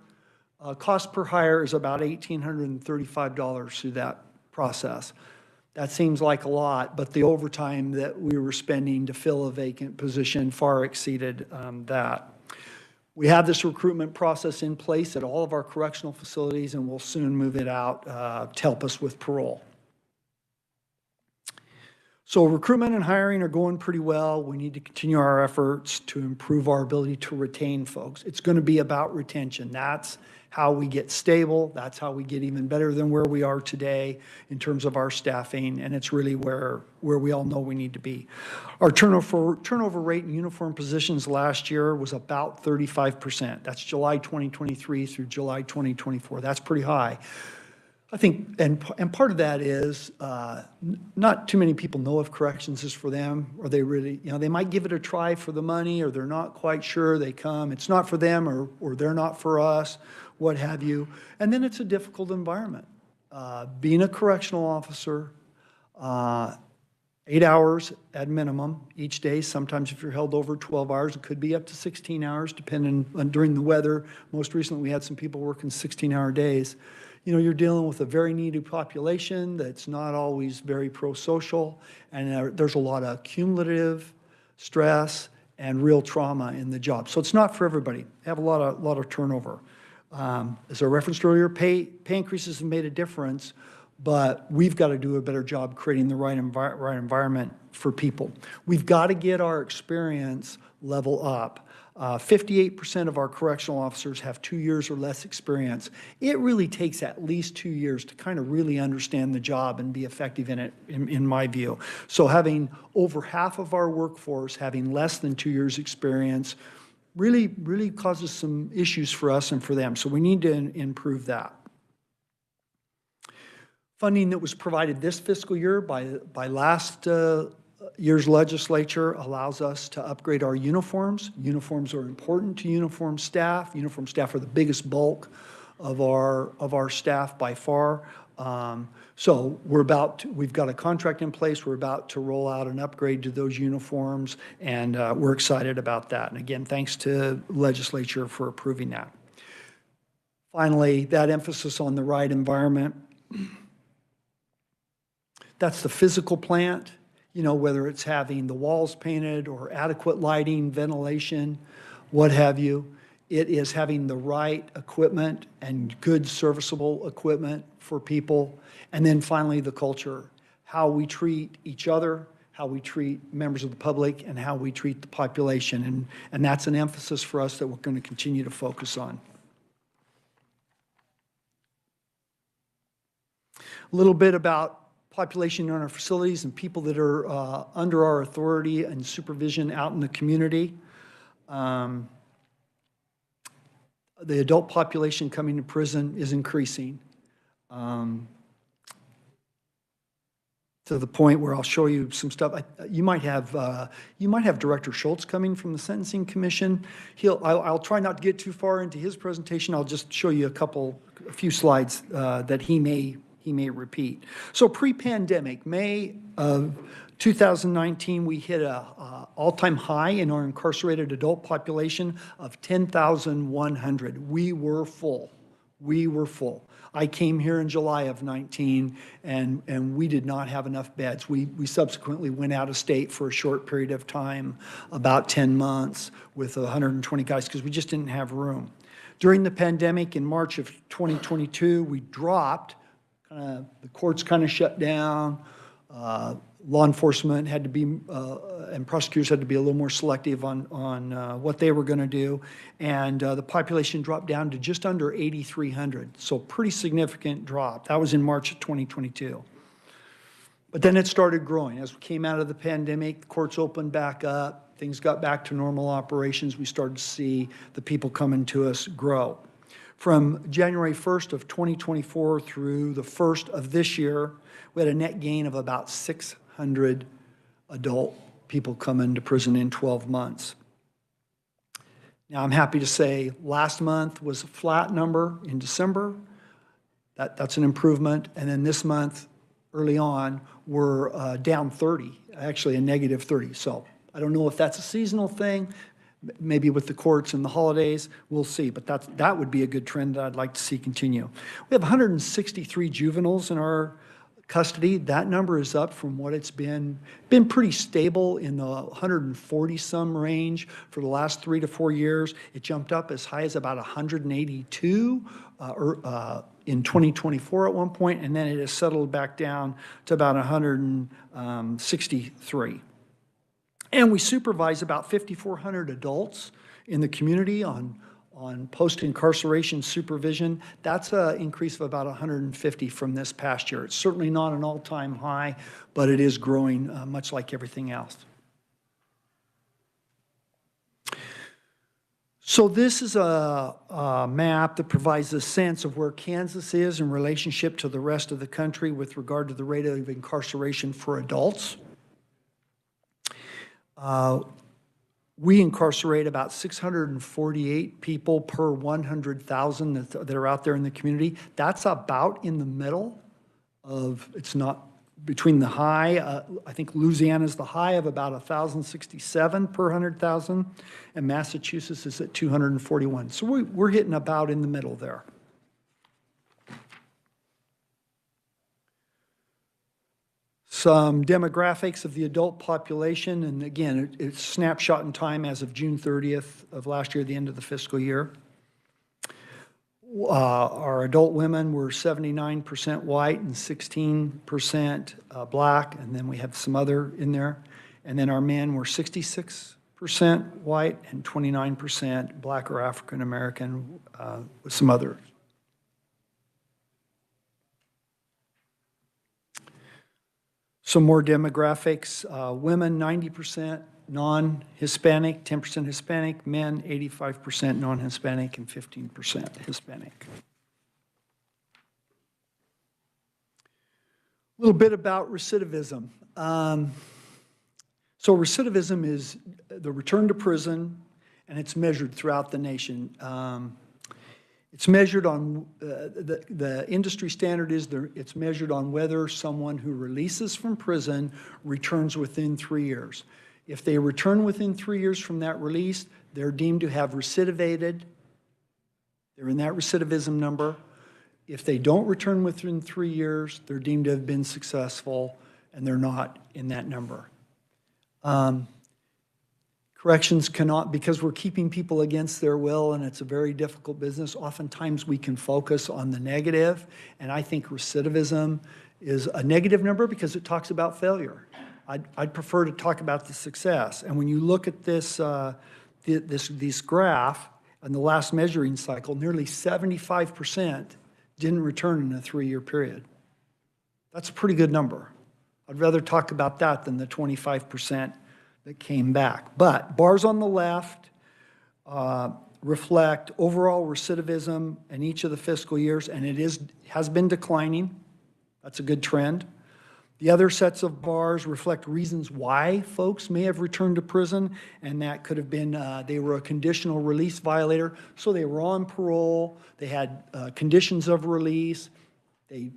cost per hire is about $1,835 through that process. That seems like a lot, but the overtime that we were spending to fill a vacant position far exceeded that. We have this recruitment process in place at all of our correctional facilities, and we'll soon move it out to help us with parole. So recruitment and hiring are going pretty well. We need to continue our efforts to improve our ability to retain folks. It's going to be about retention. That's how we get stable. That's how we get even better than where we are today in terms of our staffing, and it's really where we all know we need to be. Our turnover rate in uniform positions last year was about 35%. That's July 2023 through July 2024. That's pretty high. I think, and part of that is not too many people know if corrections is for them, or they really, they might give it a try for the money, or they're not quite sure. They come, it's not for them, or they're not for us, what have you. And then it's a difficult environment. Being a correctional officer 8 hours at minimum each day. Sometimes if you're held over 12 hours, it could be up to 16 hours, depending on during the weather. Most recently, we had some people working 16-hour days. You know, you're dealing with a very needy population that's not always very pro-social, and there's a lot of cumulative stress and real trauma in the job. So it's not for everybody. They have a lot of turnover. As I referenced earlier, pay increases have made a difference, but we've got to do a better job creating the right environment for people. We've got to get our experience level up. 58% of our correctional officers have 2 years or less experience. It really takes at least 2 years to kind of really understand the job and be effective in it, in my view. So having over half of our workforce having less than 2 years experience really causes some issues for us and for them. So we need to improve that. Funding that was provided this fiscal year by last year's legislature allows us to upgrade our uniforms. Uniforms are important to uniform staff. Uniform staff are the biggest bulk of our staff by far. So we've got a contract in place. We're about to roll out an upgrade to those uniforms, and we're excited about that. And again, thanks to legislature for approving that. Finally, that emphasis on the right environment. That's the physical plant, you know, whether it's having the walls painted or adequate lighting, ventilation, what have you. It is having the right equipment and good serviceable equipment for people. And then finally, the culture, how we treat each other, how we treat members of the public, and how we treat the population. And that's an emphasis for us that we're going to continue to focus on. A little bit about population in our facilities and people that are under our authority and supervision out in the community. The adult population coming to prison is increasing to the point where I'll show you some stuff. You might have Director Schultz coming from the Sentencing Commission. I'll try not to get too far into his presentation. I'll just show you a few slides that he may repeat. So pre-pandemic, May of 2019, we hit a all-time high in our incarcerated adult population of 10,100. We were full. We were full. I came here in July of 19, and we did not have enough beds. We subsequently went out of state for a short period of time, about 10 months, with 120 guys, because we just didn't have room. During the pandemic, in March of 2022, we dropped. The courts kind of shut down. Law enforcement had to be, and prosecutors had to be a little more selective on what they were going to do. And the population dropped down to just under 8,300. So pretty significant drop. That was in March of 2022. But then it started growing. As we came out of the pandemic, the courts opened back up. Things got back to normal operations. We started to see the people coming to us grow. From January 1st of 2024 through the 1st of this year, we had a net gain of about 600 adult people come into prison in 12 months. Now, I'm happy to say last month was a flat number in December. That's an improvement. And then this month, early on, we're down 30, actually a negative 30. So I don't know if that's a seasonal thing. Maybe with the courts and the holidays, we'll see. But that would be a good trend that I'd like to see continue. We have 163 juveniles in our custody. That number is up from what it's been pretty stable in the 140-some range for the last 3 to 4 years. It jumped up as high as about 182 in 2024 at one point, and then it has settled back down to about 163. And we supervise about 5,400 adults in the community on post-incarceration supervision. That's an increase of about 150 from this past year. It's certainly not an all-time high, but it is growing much like everything else. So this is a map that provides a sense of where Kansas is in relationship to the rest of the country with regard to the rate of incarceration for adults. We incarcerate about 648 people per 100,000 that are out there in the community. That's about in the middle of, it's not between the high, I think Louisiana's the high of about 1,067 per 100,000, and Massachusetts is at 241. So we're hitting about in the middle there. Some demographics of the adult population, and again, it's snapshot in time as of June 30th of last year, the end of the fiscal year. Our adult women were 79% white and 16% black, and then we have some other in there. And then our men were 66% white and 29% black or African American with some others. Some more demographics. Women, 90% non-Hispanic, 10% Hispanic. Men, 85% non-Hispanic and 15% Hispanic. A little bit about recidivism. So recidivism is the return to prison, and it's measured throughout the nation. It's measured on, the industry standard is it's measured on whether someone who releases from prison returns within 3 years. If they return within 3 years from that release, they're deemed to have recidivated. They're in that recidivism number. If they don't return within 3 years, they're deemed to have been successful, and they're not in that number. Corrections cannot, because we're keeping people against their will and it's a very difficult business, oftentimes we can focus on the negative, and I think recidivism is a negative number because it talks about failure. I'd prefer to talk about the success. And when you look at this graph in the last measuring cycle, nearly 75% didn't return in a 3-year period. That's a pretty good number. I'd rather talk about that than the 25% that came back. But bars on the left reflect overall recidivism in each of the fiscal years, and it has been declining. That's a good trend. The other sets of bars reflect reasons why folks may have returned to prison, and that could have been they were a conditional release violator, so they were on parole, they had conditions of release, they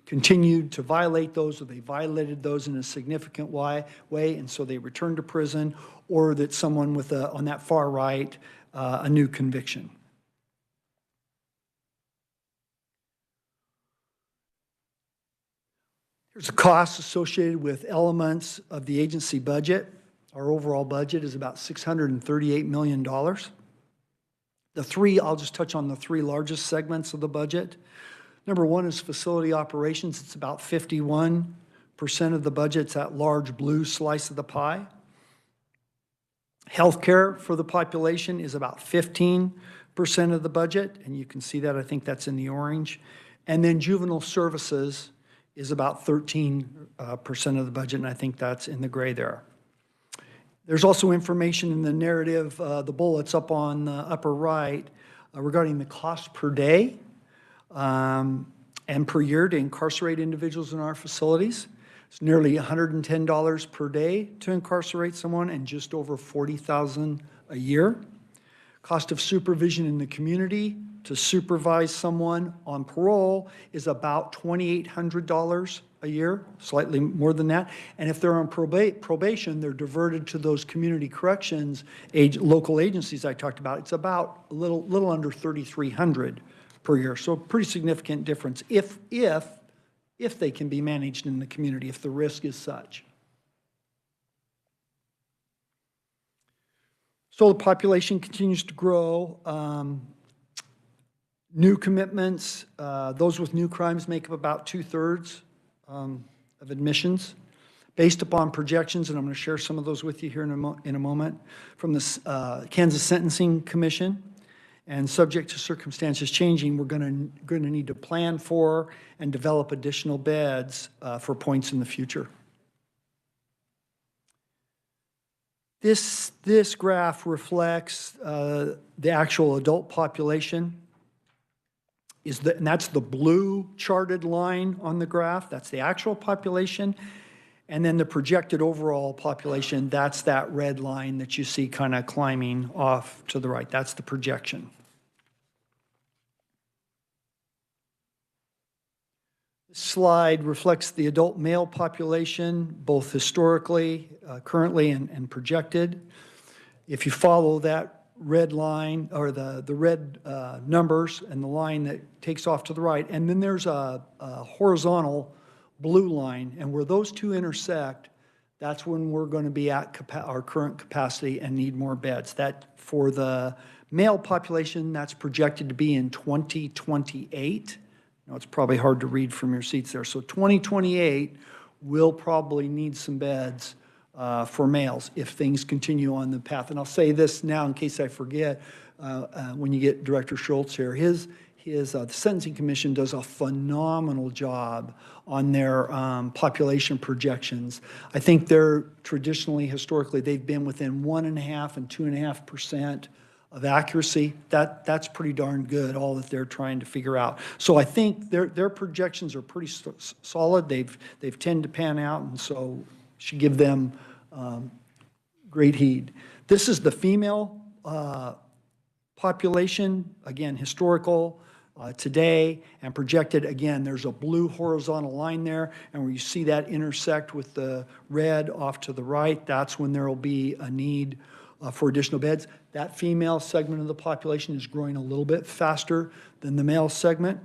continued to violate those, or they violated those in a significant way, and so they returned to prison, or that someone with on that far right, a new conviction. There's a cost associated with elements of the agency budget. Our overall budget is about $638 million. I'll just touch on the 3 largest segments of the budget. Number 1 is facility operations. It's about 51% of the budget. It's that large blue slice of the pie. Healthcare for the population is about 15% of the budget, and you can see that. I think that's in the orange. And then juvenile services is about 13% of the budget, and I think that's in the gray there. There's also information in the narrative, the bullets up on the upper right, regarding the cost per day and per year to incarcerate individuals in our facilities. It's nearly $110 per day to incarcerate someone, and just over $40,000 a year. Cost of supervision in the community to supervise someone on parole is about $2,800 a year, slightly more than that. And if they're on probation, they're diverted to those community corrections local agencies I talked about. It's about a little under $3,300 per year. So a pretty significant difference if they can be managed in the community, if the risk is such. So the population continues to grow. New commitments, those with new crimes make up about 2/3 of admissions. Based upon projections, and I'm going to share some of those with you here in a moment, from the Kansas Sentencing Commission, and subject to circumstances changing, we're going to need to plan for and develop additional beds for points in the future. This graph reflects the actual adult population. And that's the blue charted line on the graph. That's the actual population. And then the projected overall population, that's that red line that you see kind of climbing off to the right. That's the projection. Slide reflects the adult male population, both historically, currently, and projected. If you follow that red line, or the red numbers and the line that takes off to the right, and then there's a horizontal blue line, and where those two intersect, that's when we're going to be at our current capacity and need more beds. That, for the male population, that's projected to be in 2028. Now, it's probably hard to read from your seats there. So 2028, we'll probably need some beds for males if things continue on the path. And I'll say this now in case I forget, when you get Director Schultz here, the Sentencing Commission does a phenomenal job on their population projections. I think they're traditionally, historically, they've been within 1.5% and 2.5% of accuracy. That's pretty darn good, all that they're trying to figure out. So I think their projections are pretty solid. They've tended to pan out, and so should give them great heed. This is the female population, again, historical, today, and projected. Again, there's a blue horizontal line there, and where you see that intersect with the red off to the right, that's when there will be a need for additional beds. That female segment of the population is growing a little bit faster than the male segment.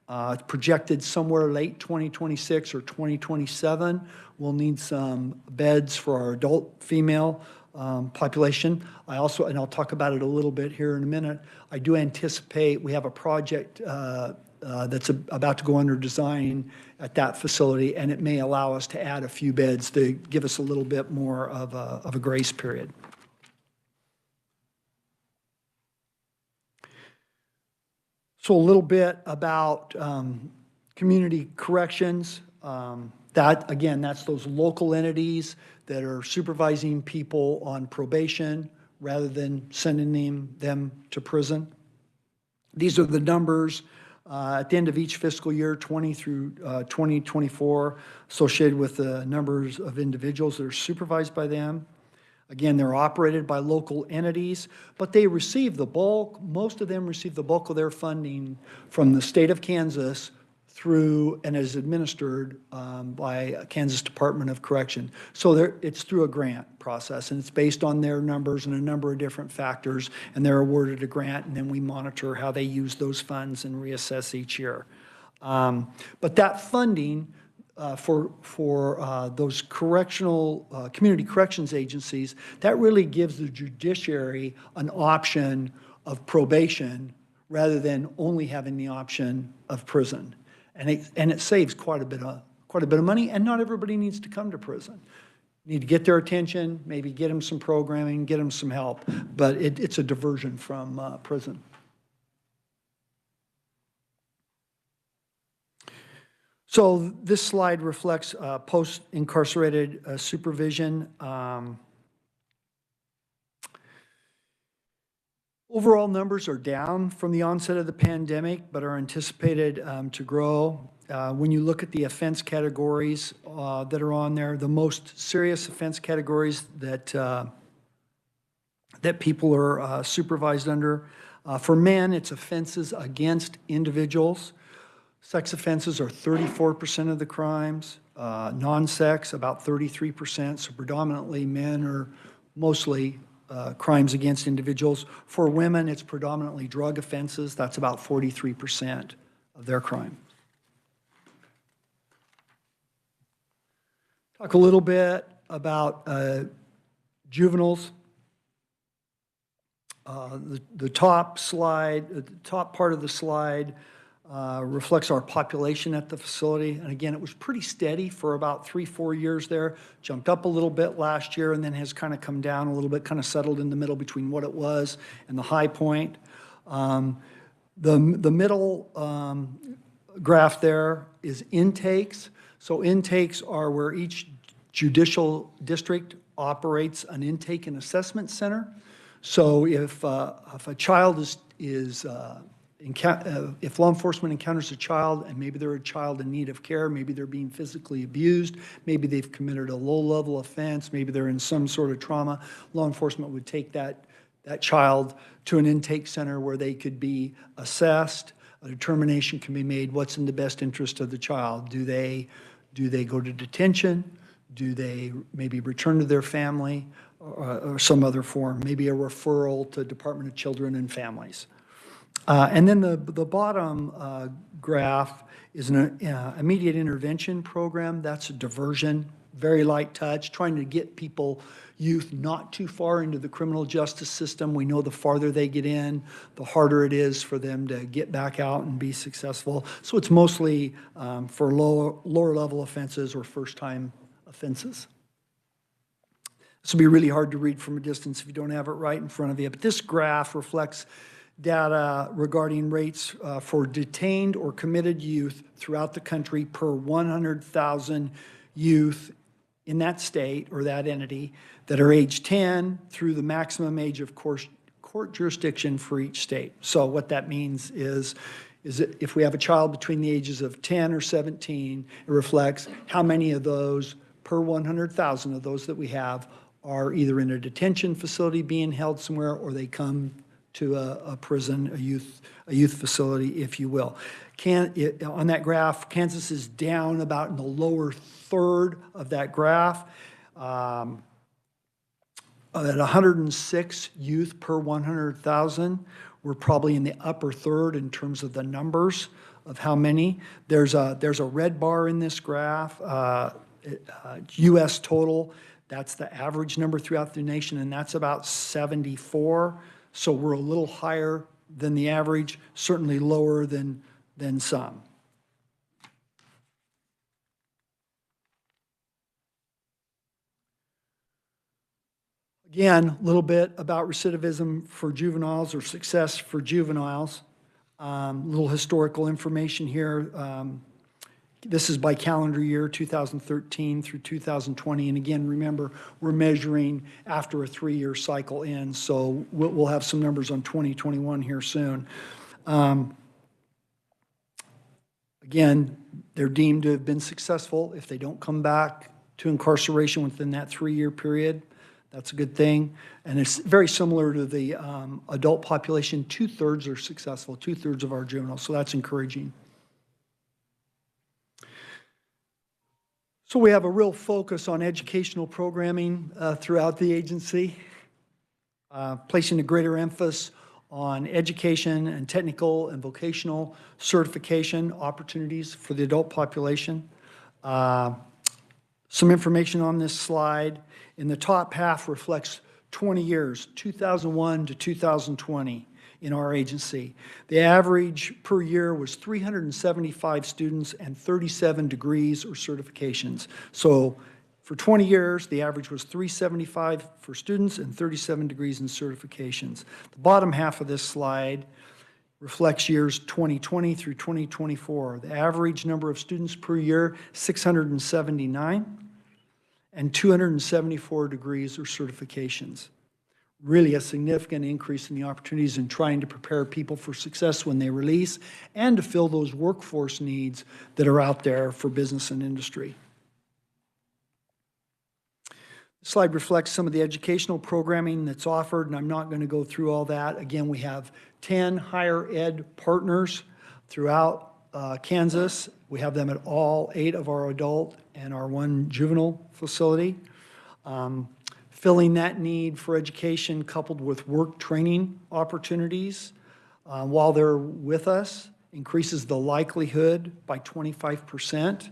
It's projected somewhere late 2026 or 2027. We'll need some beds for our adult female population. I also, and I'll talk about it a little bit here in a minute, I do anticipate we have a project that's about to go under design at that facility, and it may allow us to add a few beds to give us a little bit more of a grace period. So a little bit about community corrections. That, again, that's those local entities that are supervising people on probation rather than sending them to prison. These are the numbers at the end of each fiscal year, 20 through 2024, associated with the numbers of individuals that are supervised by them. Again, they're operated by local entities, but they receive the bulk, most of them receive the bulk of their funding from the state of Kansas through, and is administered by Kansas Department of Correction. So it's through a grant process, and it's based on their numbers and a number of different factors, and they're awarded a grant, and then we monitor how they use those funds and reassess each year. But that funding for those correctional, community corrections agencies, that really gives the judiciary an option of probation rather than only having the option of prison. And it saves quite a bit of money, and not everybody needs to come to prison. You need to get their attention, maybe get them some programming, get them some help, but it's a diversion from prison. So this slide reflects post-incarcerated supervision. Overall numbers are down from the onset of the pandemic, but are anticipated to grow. When you look at the offense categories that are on there, the most serious offense categories that people are supervised under. For men, it's offenses against individuals. Sex offenses are 34% of the crimes. Non-sex, about 33%. So predominantly men are mostly crimes against individuals. For women, it's predominantly drug offenses. That's about 43% of their crime. Talk a little bit about juveniles. The top slide, the top part of the slide reflects our population at the facility. And again, it was pretty steady for about 3-4 years there. Jumped up a little bit last year and then has kind of come down a little bit, kind of settled in the middle between what it was and the high point. The middle graph there is intakes. So intakes are where each judicial district operates an intake and assessment center. So if a child if law enforcement encounters a child and maybe they're a child in need of care, maybe they're being physically abused, maybe they've committed a low-level offense, maybe they're in some sort of trauma, law enforcement would take that child to an intake center where they could be assessed. a determination can be made what's in the best interest of the child. Do they go to detention? Do they maybe return to their family or some other form, maybe a referral to Department of Children and Families? And then the bottom graph is an immediate intervention program. That's a diversion, very light touch, trying to get youth not too far into the criminal justice system. We know the farther they get in, the harder it is for them to get back out and be successful. So it's mostly for lower level offenses or first-time offenses. This will be really hard to read from a distance if you don't have it right in front of you. But this graph reflects data regarding rates for detained or committed youth throughout the country per 100,000 youth in that state or that entity that are age 10 through the maximum age of court jurisdiction for each state. So what that means is that if we have a child between the ages of 10 or 17, it reflects how many of those per 100,000 of those that we have are either in a detention facility being held somewhere, or they come to a prison, a youth facility, if you will. On that graph, Kansas is down about in the lower third of that graph. At 106 youth per 100,000, we're probably in the upper third in terms of the numbers of how many. There's a red bar in this graph, U.S. total. That's the average number throughout the nation, and that's about 74. So we're a little higher than the average, certainly lower than some. Again, a little bit about recidivism for juveniles or success for juveniles. Little historical information here. This is by calendar year, 2013 through 2020. And again, remember, we're measuring after a 3-year cycle ends, so we'll have some numbers on 2021 here soon. Again, they're deemed to have been successful if they don't come back to incarceration within that 3-year period. That's a good thing. And it's very similar to the adult population. 2/3 are successful, 2/3 of our juveniles, so that's encouraging. So we have a real focus on educational programming throughout the agency, placing a greater emphasis on education and technical and vocational certification opportunities for the adult population. Some information on this slide. In the top half reflects 20 years, 2001 to 2020. In our agency. The average per year was 375 students and 37 degrees or certifications. So for 20 years, the average was 375 for students and 37 degrees and certifications. The bottom half of this slide reflects years 2020 through 2024. The average number of students per year, 679, and 274 degrees or certifications. Really a significant increase in the opportunities in trying to prepare people for success when they release and to fill those workforce needs that are out there for business and industry. The slide reflects some of the educational programming that's offered, and I'm not going to go through all that. Again, we have 10 higher ed partners throughout Kansas. We have them at all 8 of our adult and our 1 juvenile facility. Filling that need for education coupled with work training opportunities while they're with us increases the likelihood by 25%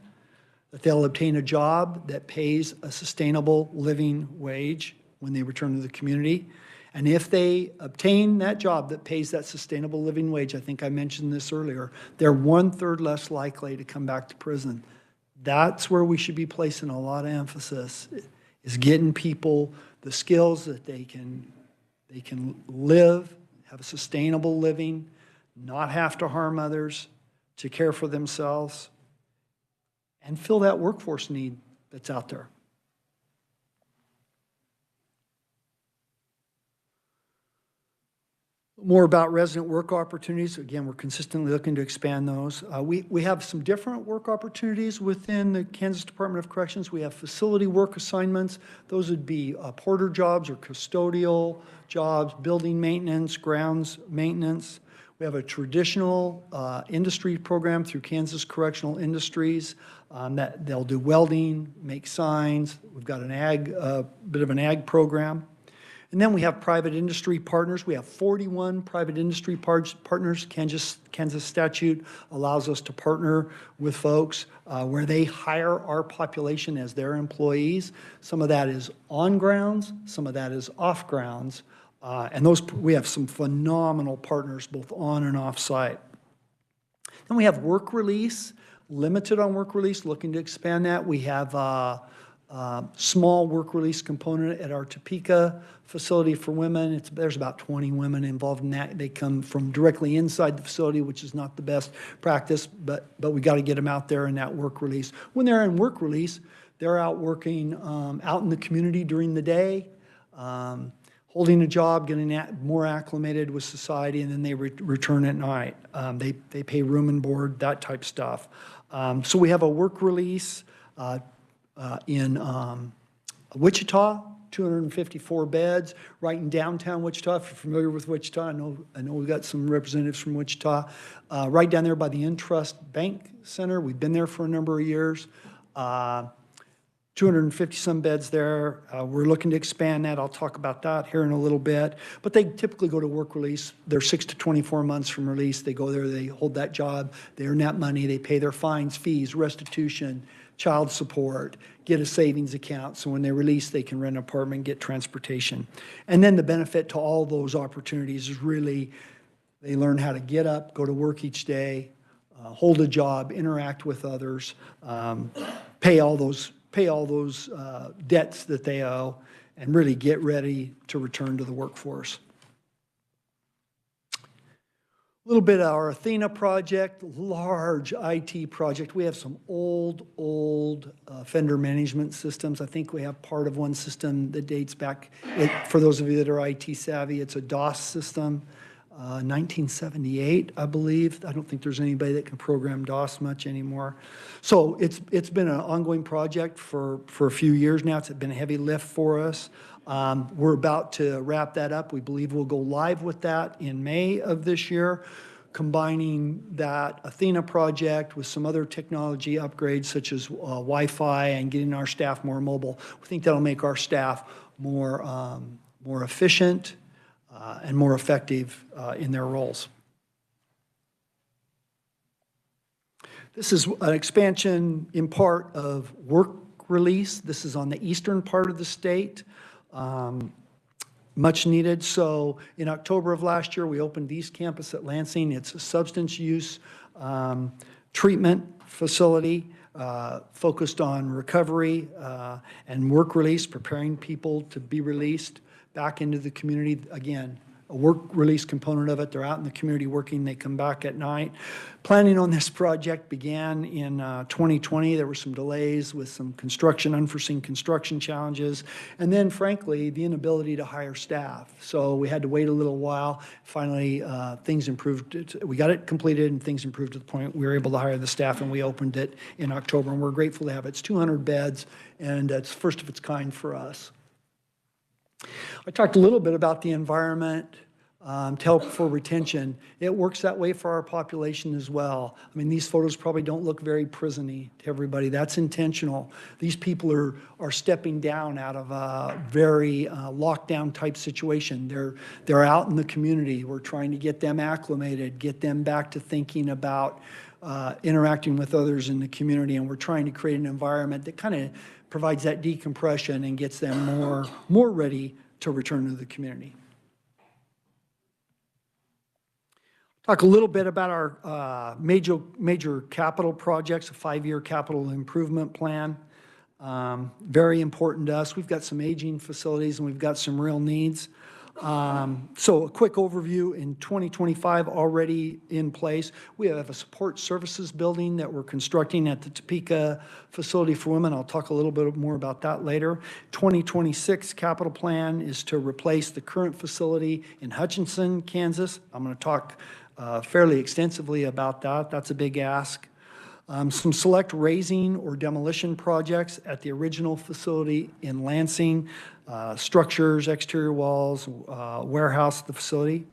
that they'll obtain a job that pays a sustainable living wage when they return to the community. And if they obtain that job that pays that sustainable living wage, I think I mentioned this earlier, they're 1/3 less likely to come back to prison. That's where we should be placing a lot of emphasis, is getting people the skills that they can live, have a sustainable living, not have to harm others, to care for themselves, and fill that workforce need that's out there. More about resident work opportunities. Again, we're consistently looking to expand those. We have some different work opportunities within the Kansas Department of Corrections. We have facility work assignments. Those would be porter jobs or custodial jobs, building maintenance, grounds maintenance. We have a traditional industry program through Kansas Correctional Industries that they'll do welding, make signs. We've got an ag, bit of an ag program. And then we have private industry partners. We have 41 private industry partners. Kansas statute allows us to partner with folks where they hire our population as their employees. Some of that is on grounds, some of that is off grounds. And we have some phenomenal partners both on and off site. Then we have work release, limited on work release, looking to expand that. We have small work release component at our Topeka facility for women. There's about 20 women involved in that. They come from directly inside the facility, which is not the best practice, but we got to get them out there in that work release. When they're in work release, they're out working out in the community during the day, holding a job, getting more acclimated with society, and then they return at night. They pay room and board, that type stuff. So we have a work release in Wichita, 254 beds, right in downtown Wichita. If you're familiar with Wichita, I know we've got some representatives from Wichita. Right down there by the Intrust Bank Center. We've been there for a number of years. 250-some beds there. We're looking to expand that. I'll talk about that here in a little bit. But they typically go to work release. They're 6 to 24 months from release. They go there, they hold that job, they earn that money, they pay their fines, fees, restitution, child support, get a savings account, so when they release, they can rent an apartment, get transportation. And then the benefit to all those opportunities is really they learn how to get up, go to work each day, hold a job, interact with others, pay all those debts that they owe, and really get ready to return to the workforce. A little bit of our Athena project, large IT project. We have some old offender management systems. I think we have part of one system that dates back, for those of you that are IT savvy, it's a DOS system, 1978, I believe. I don't think there's anybody that can program DOS much anymore. So it's been an ongoing project for a few years now. It's been a heavy lift for us. We're about to wrap that up. We believe we'll go live with that in May of this year, combining that Athena project with some other technology upgrades such as Wi-Fi and getting our staff more mobile. We think that'll make our staff more efficient and more effective in their roles. This is an expansion in part of work release. This is on the eastern part of the state. Much needed. So in October of last year, we opened the East Campus at Lansing. It's a substance use treatment facility focused on recovery and work release, preparing people to be released back into the community. Again, a work release component of it. They're out in the community working. They come back at night. Planning on this project began in 2020. There were some delays with some unforeseen construction challenges, and then, frankly, the inability to hire staff. So we had to wait a little while. Finally, things improved. We got it completed, and things improved to the point we were able to hire the staff, and we opened it in October, and we're grateful to have it. It's 200 beds, and it's first of its kind for us. I talked a little bit about the environment to help for retention. It works that way for our population as well. I mean, these photos probably don't look very prison-y to everybody. That's intentional. These people are stepping down out of a very lockdown type situation. They're out in the community. We're trying to get them acclimated, get them back to thinking about interacting with others in the community, and we're trying to create an environment that kind of provides that decompression and gets them more ready to return to the community. Talk a little bit about our major capital projects, a 5-year capital improvement plan. Very important to us. We've got some aging facilities and we've got some real needs. So a quick overview in 2025 already in place. We have a support services building that we're constructing at the Topeka facility for women. I'll talk a little bit more about that later. 2026 capital plan is to replace the current facility in Hutchinson, Kansas. I'm going to talk fairly extensively about that. That's a big ask. Some select raising or demolition projects at the original facility in Lansing, structures, exterior walls, warehouse, the facility.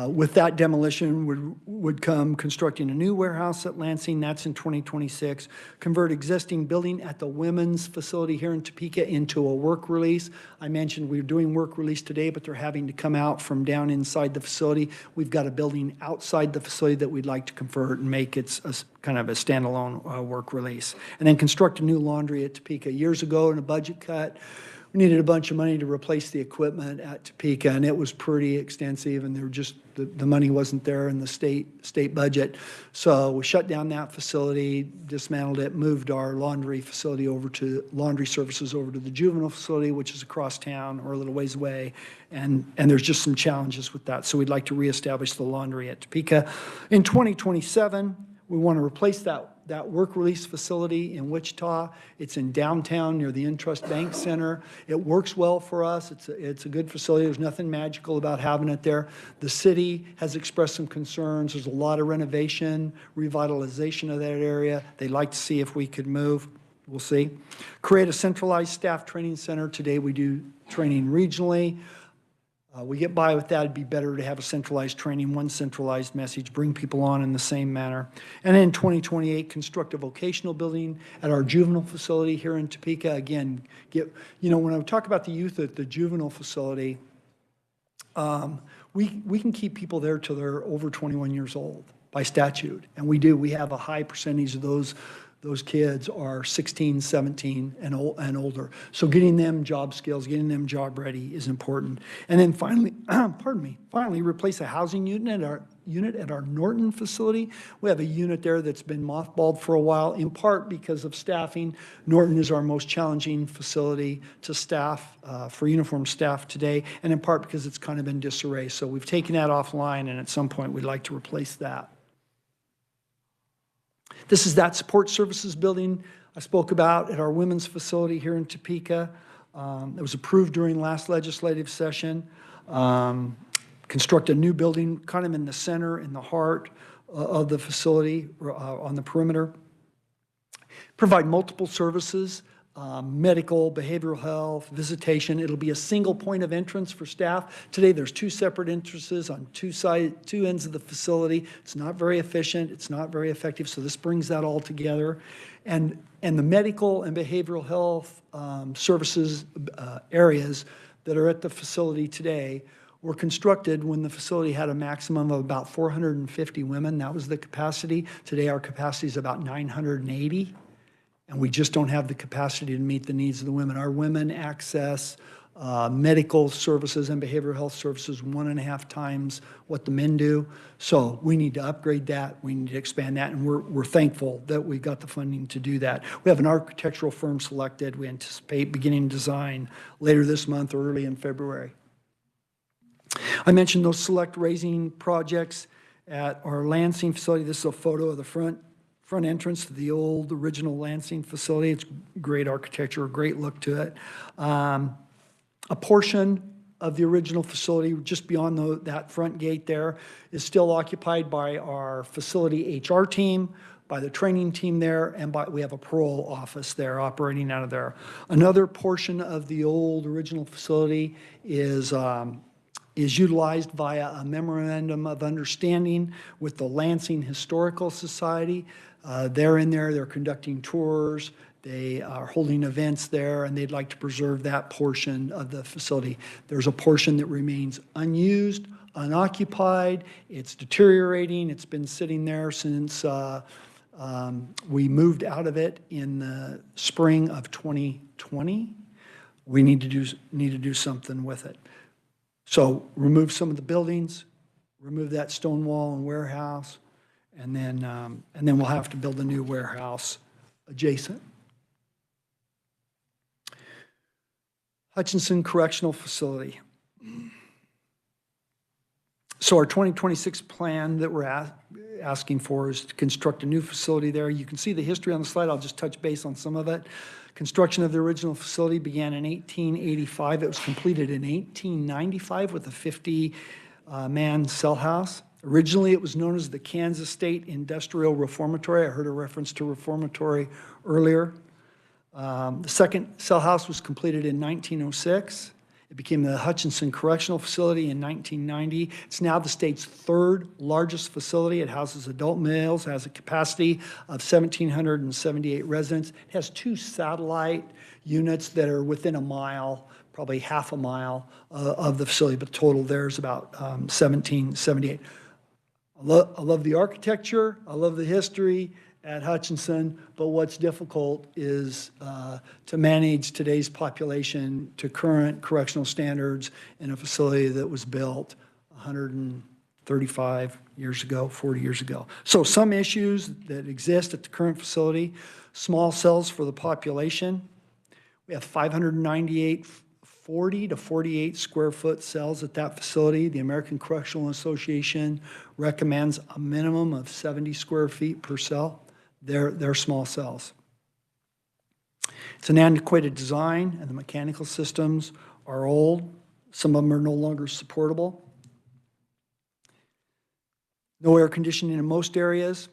With that demolition would come constructing a new warehouse at Lansing, that's in 2026. Convert existing building at the women's facility here in Topeka into a work release. I mentioned we're doing work release today, but they're having to come out from down inside the facility. We've got a building outside the facility that we'd like to convert and make it kind of a standalone work release. And then construct a new laundry at Topeka. Years ago in a budget cut, we needed a bunch of money to replace the equipment at Topeka, and it was pretty extensive, and the money wasn't there in the state budget. So we shut down that facility, dismantled it, moved our laundry facility laundry services over to the juvenile facility, which is across town or a little ways away, and there's just some challenges with that. So we'd like to reestablish the laundry at Topeka. In 2027, we want to replace that work release facility in Wichita. It's in downtown near the Intrust Bank Center. It works well for us. It's a good facility. There's nothing magical about having it there. The city has expressed some concerns. There's a lot of renovation, revitalization of that area. They'd like to see if we could move. We'll see. Create a centralized staff training center. Today we do training regionally. We get by with that. It'd be better to have a centralized training, one centralized message, bring people on in the same manner. And in 2028, construct a vocational building at our juvenile facility here in Topeka. Again, when I talk about the youth at the juvenile facility, we can keep people there till they're over 21 years old by statute. And we do. We have a high percentage of those kids are 16, 17, and older. So getting them job skills, getting them job ready is important. And then finally, finally replace a housing unit at our Norton facility. We have a unit there that's been mothballed for a while, in part because of staffing. Norton is our most challenging facility to staff, for uniformed staff today, and in part because it's kind of in disarray. So we've taken that offline, and at some point we'd like to replace that. This is that support services building I spoke about at our women's facility here in Topeka. It was approved during last legislative session. Construct a new building kind of in the center, in the heart of the facility, on the perimeter. Provide multiple services, medical, behavioral health, visitation. It'll be a single point of entrance for staff. Today, there's two separate entrances on two ends of the facility. It's not very efficient. It's not very effective. So this brings that all together. And the medical and behavioral health services areas that are at the facility today were constructed when the facility had a maximum of about 450 women. That was the capacity. Today, our capacity is about 980. And we just don't have the capacity to meet the needs of the women. Our women access medical services and behavioral health services 1.5 times what the men do. So we need to upgrade that. We need to expand that. And we're thankful that we got the funding to do that. We have an architectural firm selected. We anticipate beginning design later this month or early in February. I mentioned those select raising projects at our Lansing facility. This is a photo of the front entrance to the old original Lansing facility. It's great architecture, a great look to it. A portion of the original facility just beyond that front gate there is still occupied by our facility HR team, by the training team there, and we have a parole office there operating out of there. Another portion of the old original facility is utilized via a memorandum of understanding with the Lansing Historical Society. They're in there, they're conducting tours, they are holding events there, and they'd like to preserve that portion of the facility. There's a portion that remains unused, unoccupied, it's deteriorating, it's been sitting there since we moved out of it in the spring of 2020. We need to do something with it. So remove some of the buildings, remove that stone wall and warehouse, and then we'll have to build a new warehouse adjacent. Hutchinson Correctional Facility. So our 2026 plan that we're asking for is to construct a new facility there. You can see the history on the slide. I'll just touch base on some of it. Construction of the original facility began in 1885. It was completed in 1895 with a 50-man cell house. Originally, it was known as the Kansas State Industrial Reformatory. I heard a reference to reformatory earlier. The second cell house was completed in 1906. It became the Hutchinson Correctional Facility in 1990. It's now the state's third largest facility. It houses adult males, has a capacity of 1,778 residents. It has 2 satellite units that are within a mile, probably half a mile of the facility, but total there's about 1,778. I love the architecture, I love the history at Hutchinson, but what's difficult is to manage today's population to current correctional standards in a facility that was built 135 years ago, 40 years ago. So some issues that exist at the current facility: small cells for the population. We have 598 40 to 48 square foot cells at that facility. The American Correctional Association recommends a minimum of 70 square feet per cell. They're small cells. It's an antiquated design, and the mechanical systems are old. Some of them are no longer supportable. No air conditioning in most areas,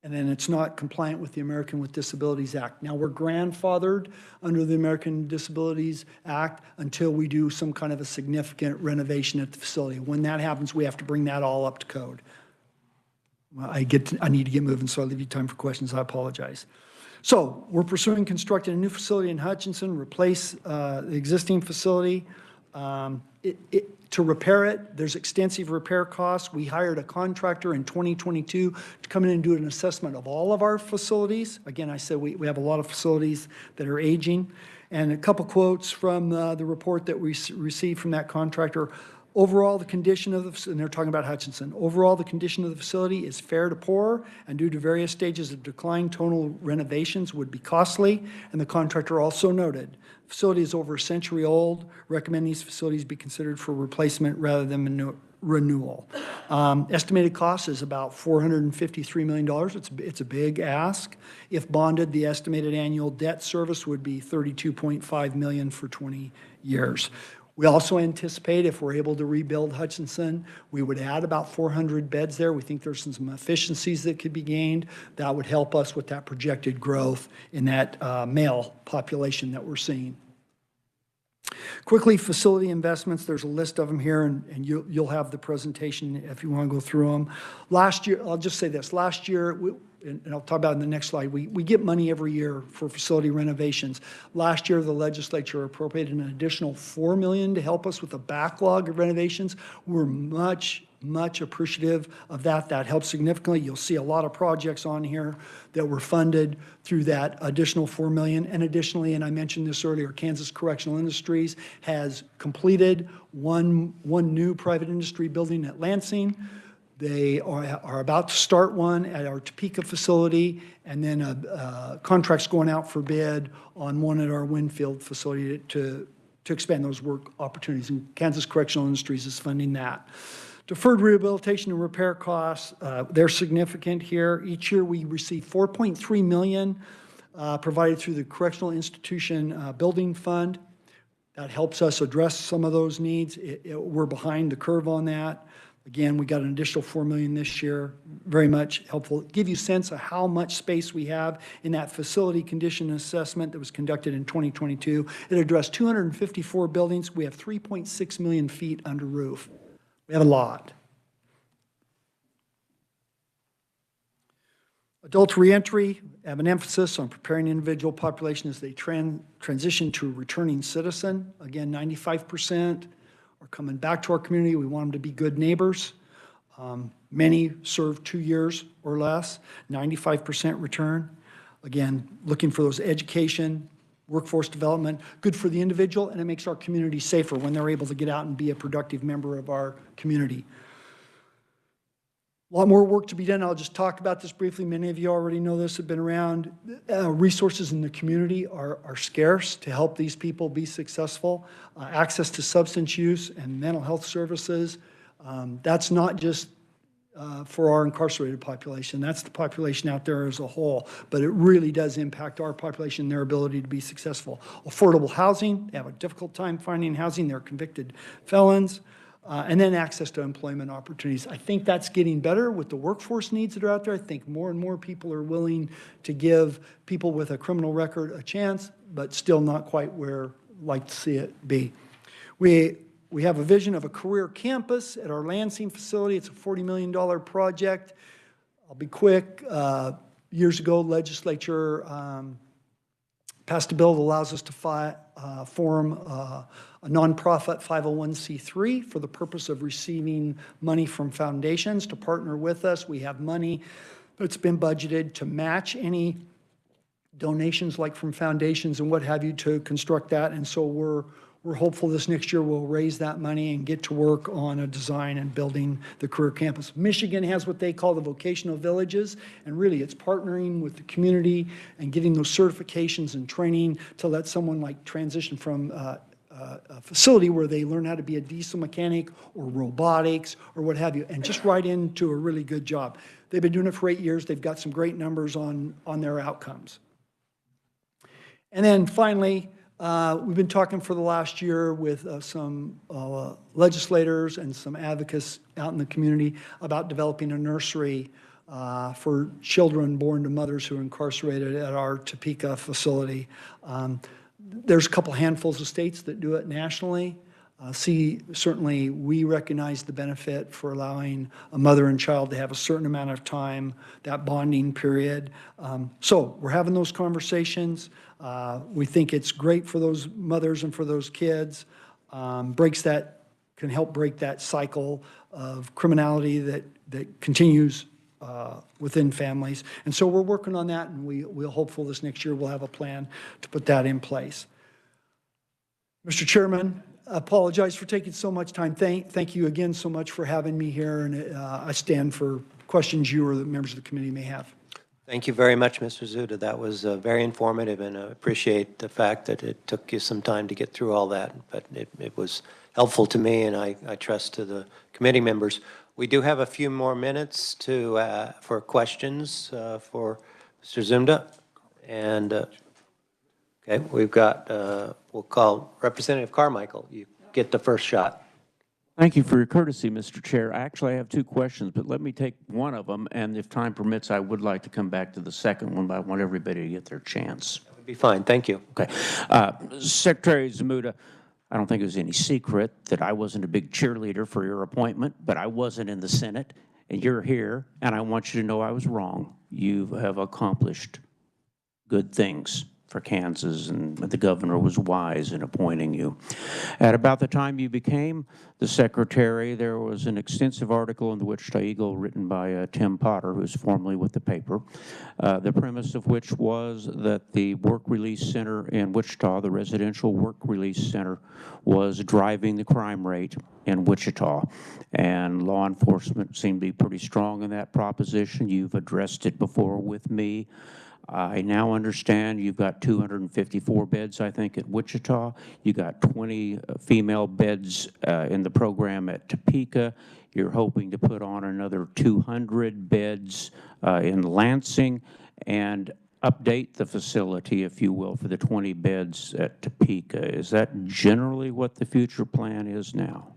and then it's not compliant with the American with Disabilities Act. Now, we're grandfathered under the American Disabilities Act until we do some kind of a significant renovation at the facility. When that happens, we have to bring that all up to code. Well, I need to get moving, so I'll leave you time for questions. I apologize. So we're pursuing constructing a new facility in Hutchinson, replace the existing facility. To repair it, there's extensive repair costs. We hired a contractor in 2022 to come in and do an assessment of all of our facilities. Again, I said we have a lot of facilities that are aging. And a couple quotes from the report that we received from that contractor. Overall, the condition of the, and they're talking about Hutchinson, overall, the condition of the facility is fair to poor, and due to various stages of decline, total renovations would be costly. And the contractor also noted, the facility is over a century old, recommend these facilities be considered for replacement rather than renewal. Estimated cost is about $453 million. It's a big ask. If bonded, the estimated annual debt service would be $32.5 million for 20 years. We also anticipate if we're able to rebuild Hutchinson, we would add about 400 beds there. We think there's some efficiencies that could be gained. That would help us with that projected growth in that male population that we're seeing. Quickly, facility investments, there's a list of them here, and you'll have the presentation if you want to go through them. Last year, I'll just say this, last year, and I'll talk about it in the next slide, we get money every year for facility renovations. Last year, the legislature appropriated an additional $4 million to help us with the backlog of renovations. We're much appreciative of that. That helps significantly. You'll see a lot of projects on here that were funded through that additional $4 million. And additionally, and I mentioned this earlier, Kansas Correctional Industries has completed one new private industry building at Lansing. They are about to start one at our Topeka facility, and then contracts going out for bid on one at our Winfield facility to expand those work opportunities. And Kansas Correctional Industries is funding that. Deferred rehabilitation and repair costs, they're significant here. Each year we receive $4.3 million provided through the Correctional Institution Building Fund. That helps us address some of those needs. We're behind the curve on that. Again, we got an additional $4 million this year, very much helpful. Give you a sense of how much space we have in that facility condition assessment that was conducted in 2022. It addressed 254 buildings. We have 3.6 million feet under roof. We have a lot. Adult reentry, have an emphasis on preparing the individual population as they transition to a returning citizen. Again, 95% are coming back to our community. We want them to be good neighbors. Many serve 2 years or less, 95% return. Again, looking for those education, workforce development, good for the individual, and it makes our community safer when they're able to get out and be a productive member of our community. A lot more work to be done. I'll just talk about this briefly. Many of you already know this, have been around. Resources in the community are scarce to help these people be successful. Access to substance use and mental health services. That's not just for our incarcerated population. That's the population out there as a whole. But it really does impact our population and their ability to be successful. Affordable housing. They have a difficult time finding housing. They're convicted felons. And then access to employment opportunities. I think that's getting better with the workforce needs that are out there. I think more and more people are willing to give people with a criminal record a chance, but still not quite where I'd like to see it be. We have a vision of a career campus at our Lansing facility. It's a $40 million project. I'll be quick. Years ago, legislature passed a bill that allows us to form a nonprofit 501c3 for the purpose of receiving money from foundations to partner with us. We have money that's been budgeted to match any donations like from foundations and what have you to construct that. And so we're hopeful this next year we'll raise that money and get to work on a design and building the career campus. Michigan has what they call the vocational villages, and really it's partnering with the community and getting those certifications and training to let someone like transition from a facility where they learn how to be a diesel mechanic or robotics or what have you, and just right into a really good job. They've been doing it for 8 years. They've got some great numbers on their outcomes. And then finally, we've been talking for the last year with some legislators and some advocates out in the community about developing a nursery for children born to mothers who are incarcerated at our Topeka facility. There's a couple handfuls of states that do it nationally. Certainly we recognize the benefit for allowing a mother and child to have a certain amount of time, that bonding period. So we're having those conversations. We think it's great for those mothers and for those kids. Can help break that cycle of criminality that continues within families. And so we're working on that, and we're hopeful this next year we'll have a plan to put that in place. Mr. Chairman, I apologize for taking so much time. Thank you again so much for having me here, and I stand for questions you or the members of the committee may have. Thank you very much, Mr. Zuda. That was very informative, and I appreciate the fact that it took you some time to get through all that, but it was helpful to me, and I trust to the committee members. We do have a few more minutes for questions for Mr. Zunda, and okay, we've got, we'll call Representative Carmichael. You get the first shot. Thank you for your courtesy, Mr. Chair. Actually, I have two questions, but let me take one of them, and if time permits, I would like to come back to the second one, but I want everybody to get their chance. That would be fine. Thank you. Okay. Secretary Zamuda, I don't think it was any secret that I wasn't a big cheerleader for your appointment, but I wasn't in the Senate, and you're here, and I want you to know I was wrong. You have accomplished good things for Kansas, and the governor was wise in appointing you. At about the time you became the secretary, there was an extensive article in the Wichita Eagle written by Tim Potter, who's formerly with the paper, the premise of which was that the Work Release Center in Wichita, the residential work release center, was driving the crime rate in Wichita. And law enforcement seemed to be pretty strong in that proposition. You've addressed it before with me. I now understand you've got 254 beds, I think, at Wichita. You got 20 female beds in the program at Topeka. You're hoping to put on another 200 beds in Lansing and update the facility, if you will, for the 20 beds at Topeka. Is that generally what the future plan is now?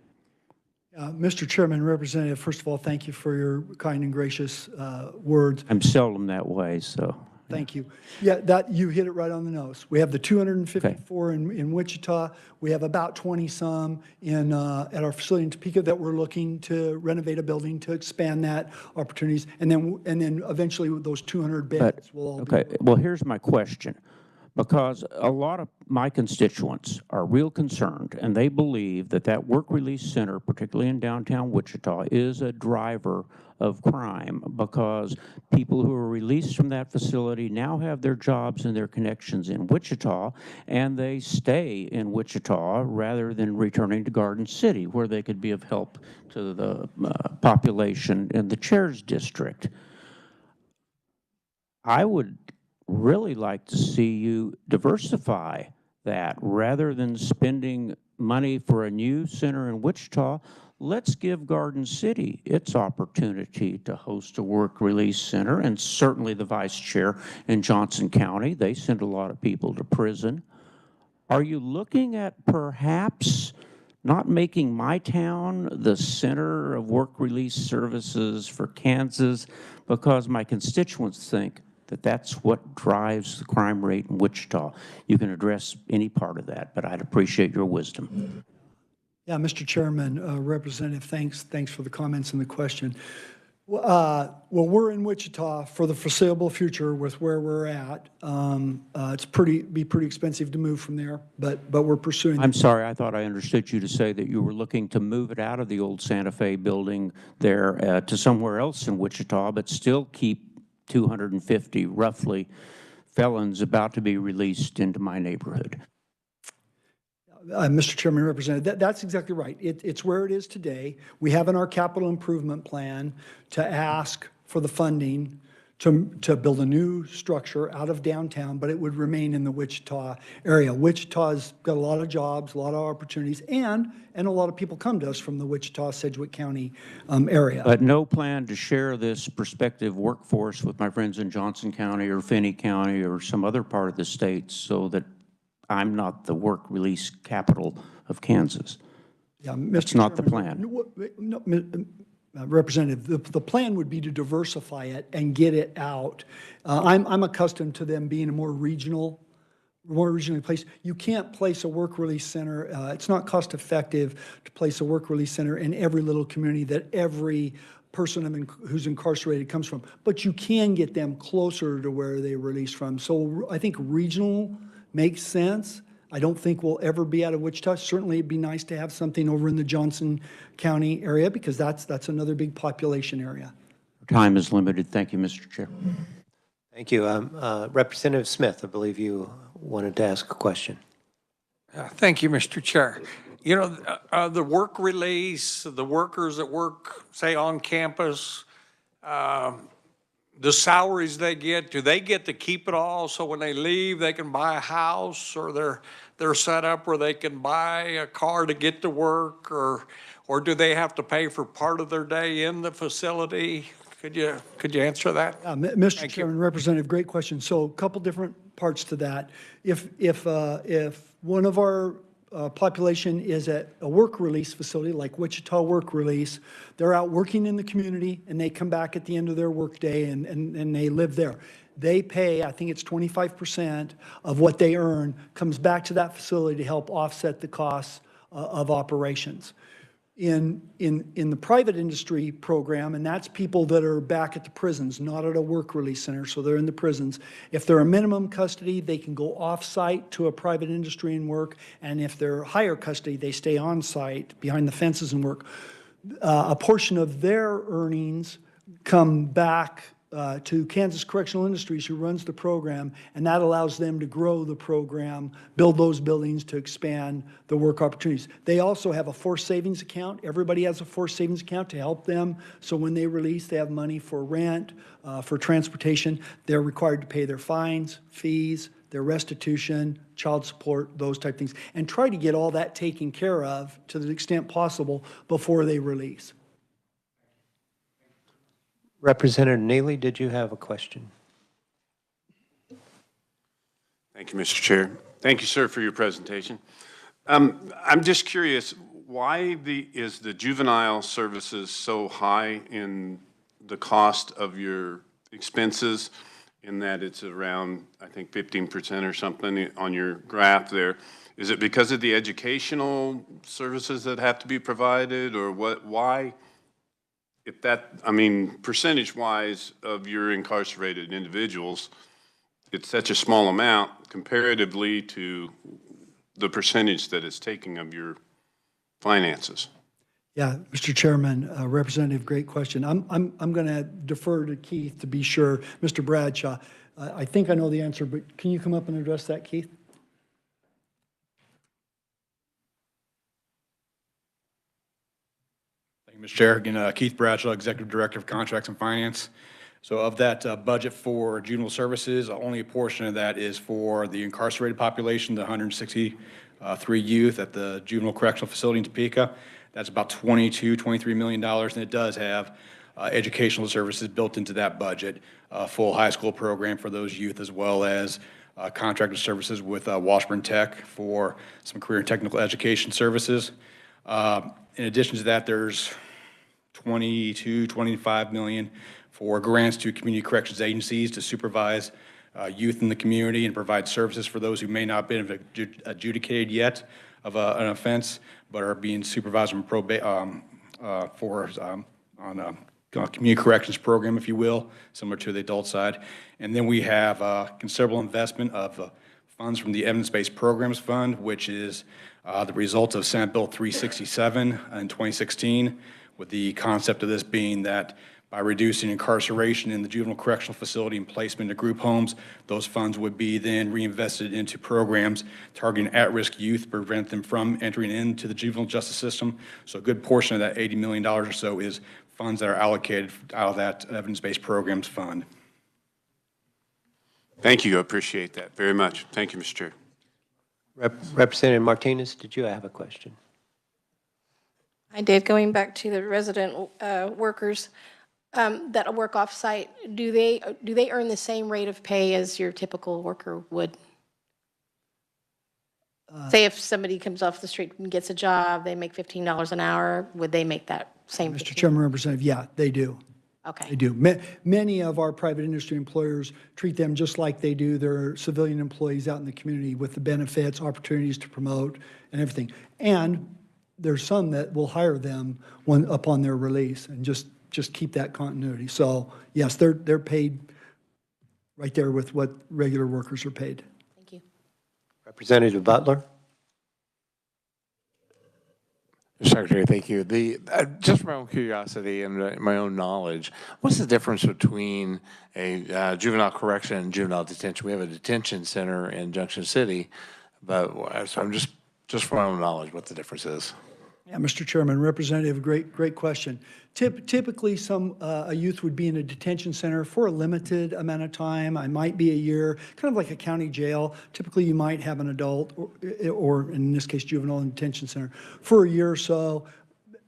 Mr. Chairman, Representative, first of all, thank you for your kind and gracious words. I'm seldom that way, so. Thank you. Yeah, you hit it right on the nose. We have the 254 in Wichita. We have about 20-some at our facility in Topeka that we're looking to renovate a building to expand that opportunities, and then eventually with those 200 beds will all be. Well, here's my question. Because a lot of my constituents are real concerned, and they believe that that work release center, particularly in downtown Wichita, is a driver of crime, because people who are released from that facility now have their jobs and their connections in Wichita, and they stay in Wichita rather than returning to Garden City, where they could be of help to the population in the chair's district. I would really like to see you diversify that. Rather than spending money for a new center in Wichita, let's give Garden City its opportunity to host a work release center, and certainly the vice chair in Johnson County. They send a lot of people to prison. Are you looking at perhaps not making my town the center of work release services for Kansas, because my constituents think that that's what drives the crime rate in Wichita? You can address any part of that, but I'd appreciate your wisdom. Yeah, Mr. Chairman, Representative, thanks for the comments and the question. Well, we're in Wichita for the foreseeable future with where we're at. It's be pretty expensive to move from there, but we're pursuing. I'm sorry, I thought I understood you to say that you were looking to move it out of the old Santa Fe building there to somewhere else in Wichita, but still keep 250 roughly felons about to be released into my neighborhood. Mr. Chairman, Representative, that's exactly right. It's where it is today. We have in our capital improvement plan to ask for the funding to build a new structure out of downtown, but it would remain in the Wichita area. Wichita's got a lot of jobs, a lot of opportunities, and a lot of people come to us from the Wichita, Sedgwick County area. But no plan to share this prospective workforce with my friends in Johnson County or Finney County or some other part of the state so that I'm not the work release capital of Kansas. Yeah, Mr. That's not the plan. No, Representative, the plan would be to diversify it and get it out. I'm accustomed to them being a more regionally placed. You can't place a work release center. It's not cost effective to place a work release center in every little community that every person who's incarcerated comes from. But you can get them closer to where they release from. So I think regional makes sense. I don't think we'll ever be out of Wichita. Certainly, it'd be nice to have something over in the Johnson County area because that's another big population area. Time is limited. Thank you, Mr. Chair. Thank you. Representative Smith, I believe you wanted to ask a question. Thank you, Mr. Chair. You know, the work release, the workers that work, say, on campus, the salaries they get, do they get to keep it all so when they leave they can buy a house, or they're set up where they can buy a car to get to work, or do they have to pay for part of their day in the facility? Could you answer that? Mr. Chairman, Representative, great question. So a couple different parts to that. If one of our population is at a work release facility like Wichita Work Release, they're out working in the community and they come back at the end of their workday and they live there. They pay, I think it's 25% of what they earn comes back to that facility to help offset the costs of operations. In the private industry program, and that's people that are back at the prisons, not at a work release center, so they're in the prisons. If they're a minimum custody, they can go off-site to a private industry and work, and if they're higher custody, they stay on-site behind the fences and work. A portion of their earnings come back to Kansas Correctional Industries, who runs the program, and that allows them to grow the program, build those buildings to expand the work opportunities. They also have a forced savings account. Everybody has a forced savings account to help them. So when they release, they have money for rent, for transportation. They're required to pay their fines, fees, their restitution, child support, those type things, and try to get all that taken care of to the extent possible before they release. Representative Neely, did you have a question? Thank you, Mr. Chair. Thank you, sir, for your presentation. I'm just curious, why is the juvenile services so high in the cost of your expenses, in that it's around, I think, 15% or something on your graph there? Is it because of the educational services that have to be provided, or what? Why? If that, I mean, percentage-wise of your incarcerated individuals, it's such a small amount comparatively to the percentage that it's taking of your finances. Yeah, Mr. Chairman, Representative, great question. I'm going to defer to Keith to be sure. Mr. Bradshaw, I think I know the answer, but can you come up and address that, Keith? Mr. Chair, again, Keith Bradshaw, Executive Director of Contracts and Finance. So of that budget for juvenile services, only a portion of that is for the incarcerated population, the 163 youth at the Juvenile Correctional Facility in Topeka. That's about $23 million, and it does have educational services built into that budget, a full high school program for those youth, as well as contracted services with Washburn Tech for some career and technical education services. In addition to that, there's $25 million for grants to community corrections agencies to supervise youth in the community and provide services for those who may not have been adjudicated yet. of an offense, but are being supervised on a community corrections program, if you will, similar to the adult side. And then we have a considerable investment of funds from the Evidence-Based Programs Fund, which is the result of Senate Bill 367 in 2016, with the concept of this being that by reducing incarceration in the juvenile correctional facility and placement into group homes, those funds would be then reinvested into programs targeting at-risk youth to prevent them from entering into the juvenile justice system. So a good portion of that $80 million or so is funds that are allocated out of that Evidence-Based Programs Fund. Thank you. I appreciate that very much. Thank you, Mr. Chair. Representative Martinez, did you have a question? I did. Going back to the resident workers that work off-site, do they earn the same rate of pay as your typical worker would? Say if somebody comes off the street and gets a job, they make $15 an hour, would they make that same? Mr. Chairman, Representative, yeah, they do. Okay. They do. Many of our private industry employers treat them just like they do their civilian employees out in the community, with the benefits, opportunities to promote, and everything. And there's some that will hire them upon their release and just keep that continuity. So yes, they're paid right there with what regular workers are paid. Thank you. Representative Butler? Secretary, thank you. Just from my own curiosity and my own knowledge, what's the difference between a juvenile correction and juvenile detention? We have a detention center in Junction City, but so I'm just from my own knowledge what the difference is. Yeah, Mr. Chairman, Representative, great question. Typically, a youth would be in a detention center for a limited amount of time. I might be a year, kind of like a county jail. Typically, you might have an adult, or in this case, juvenile in detention center for a year or so.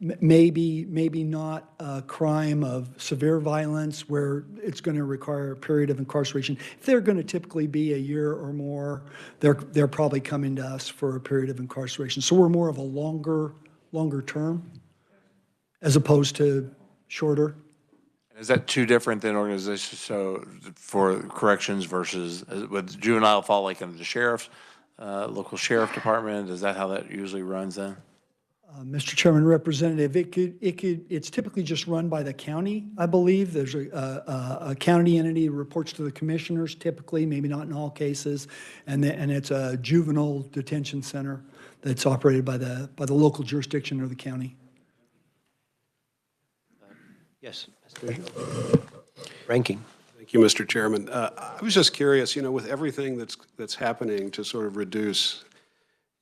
Maybe not a crime of severe violence where it's going to require a period of incarceration. If they're going to typically be a year or more, they're probably coming to us for a period of incarceration. So we're more of a longer term as opposed to shorter. Is that too different than organizations? So for corrections versus, would juvenile fall like under the sheriff's, local sheriff department? Is that how that usually runs then? Mr. Chairman, Representative, it's typically just run by the county, I believe. There's a county entity that reports to the commissioners typically, maybe not in all cases, and it's a juvenile detention center that's operated by the local jurisdiction or the county. Yes, Mr. Ranking. Thank you, Mr. Chairman. I was just curious, with everything that's happening to sort of reduce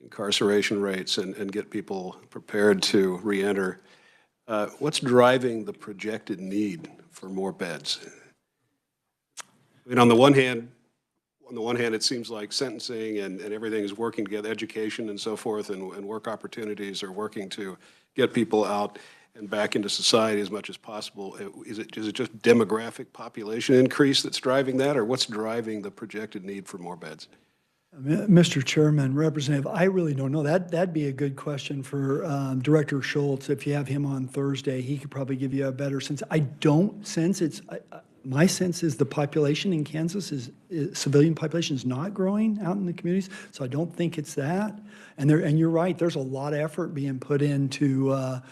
incarceration rates and get people prepared to reenter, what's driving the projected need for more beds? I mean, on the one hand, it seems like sentencing and everything is working together, education and so forth, and work opportunities are working to get people out and back into society as much as possible. Is it just demographic population increase that's driving that, or what's driving the projected need for more beds? Mr. Chairman, Representative, I really don't know. That'd be a good question for Director Schultz. If you have him on Thursday, he could probably give you a better sense. I don't sense it's. My sense is the population in Kansas civilian population is not growing out in the communities, so I don't think it's that. And you're right. There's a lot of effort being put into.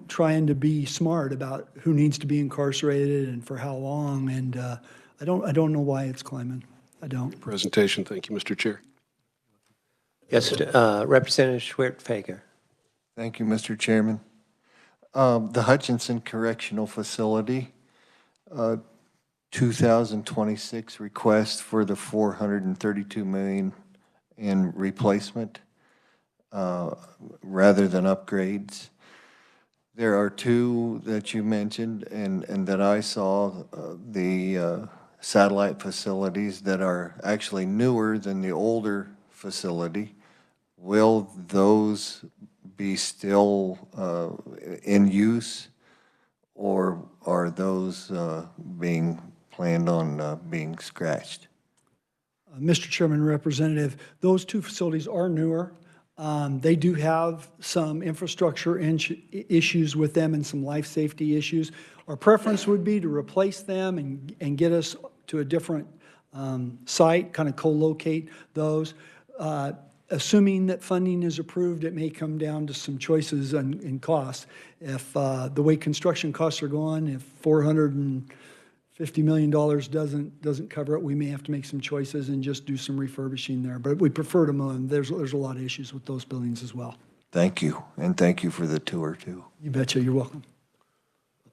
Trying to be smart about who needs to be incarcerated and for how long. And I don't know why it's climbing. I don't. Presentation. Thank you, Mr. Chair. Yes, Representative Schwertfeger. Thank you, Mr. Chairman. The Hutchinson Correctional Facility, 2026 request for the $432 million in replacement rather than upgrades. There are two that you mentioned and that I saw, the satellite facilities that are actually newer than the older facility. Will those be still in use, or are those being planned on being scratched? Mr. Chairman, Representative, those two facilities are newer. They do have some infrastructure issues with them and some life safety issues. Our preference would be to replace them and get us to a different site, kind of co-locate those. assuming that funding is approved, it may come down to some choices in costs. If the way construction costs are going, if $450 million doesn't cover it, we may have to make some choices and just do some refurbishing there. But we prefer to mow them. There's a lot of issues with those buildings as well. Thank you, and thank you for the tour, too. You betcha. You're welcome.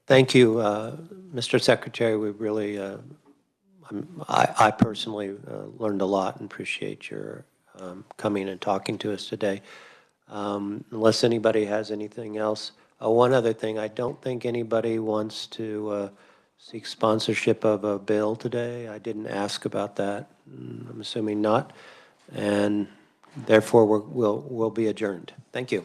Thank you, Mr. Secretary. We really, I personally learned a lot and appreciate your coming and talking to us today. Unless anybody has anything else. One other thing, I don't think anybody wants to seek sponsorship of a bill today. I didn't ask about that. I'm assuming not. And therefore, we'll be adjourned. Thank you.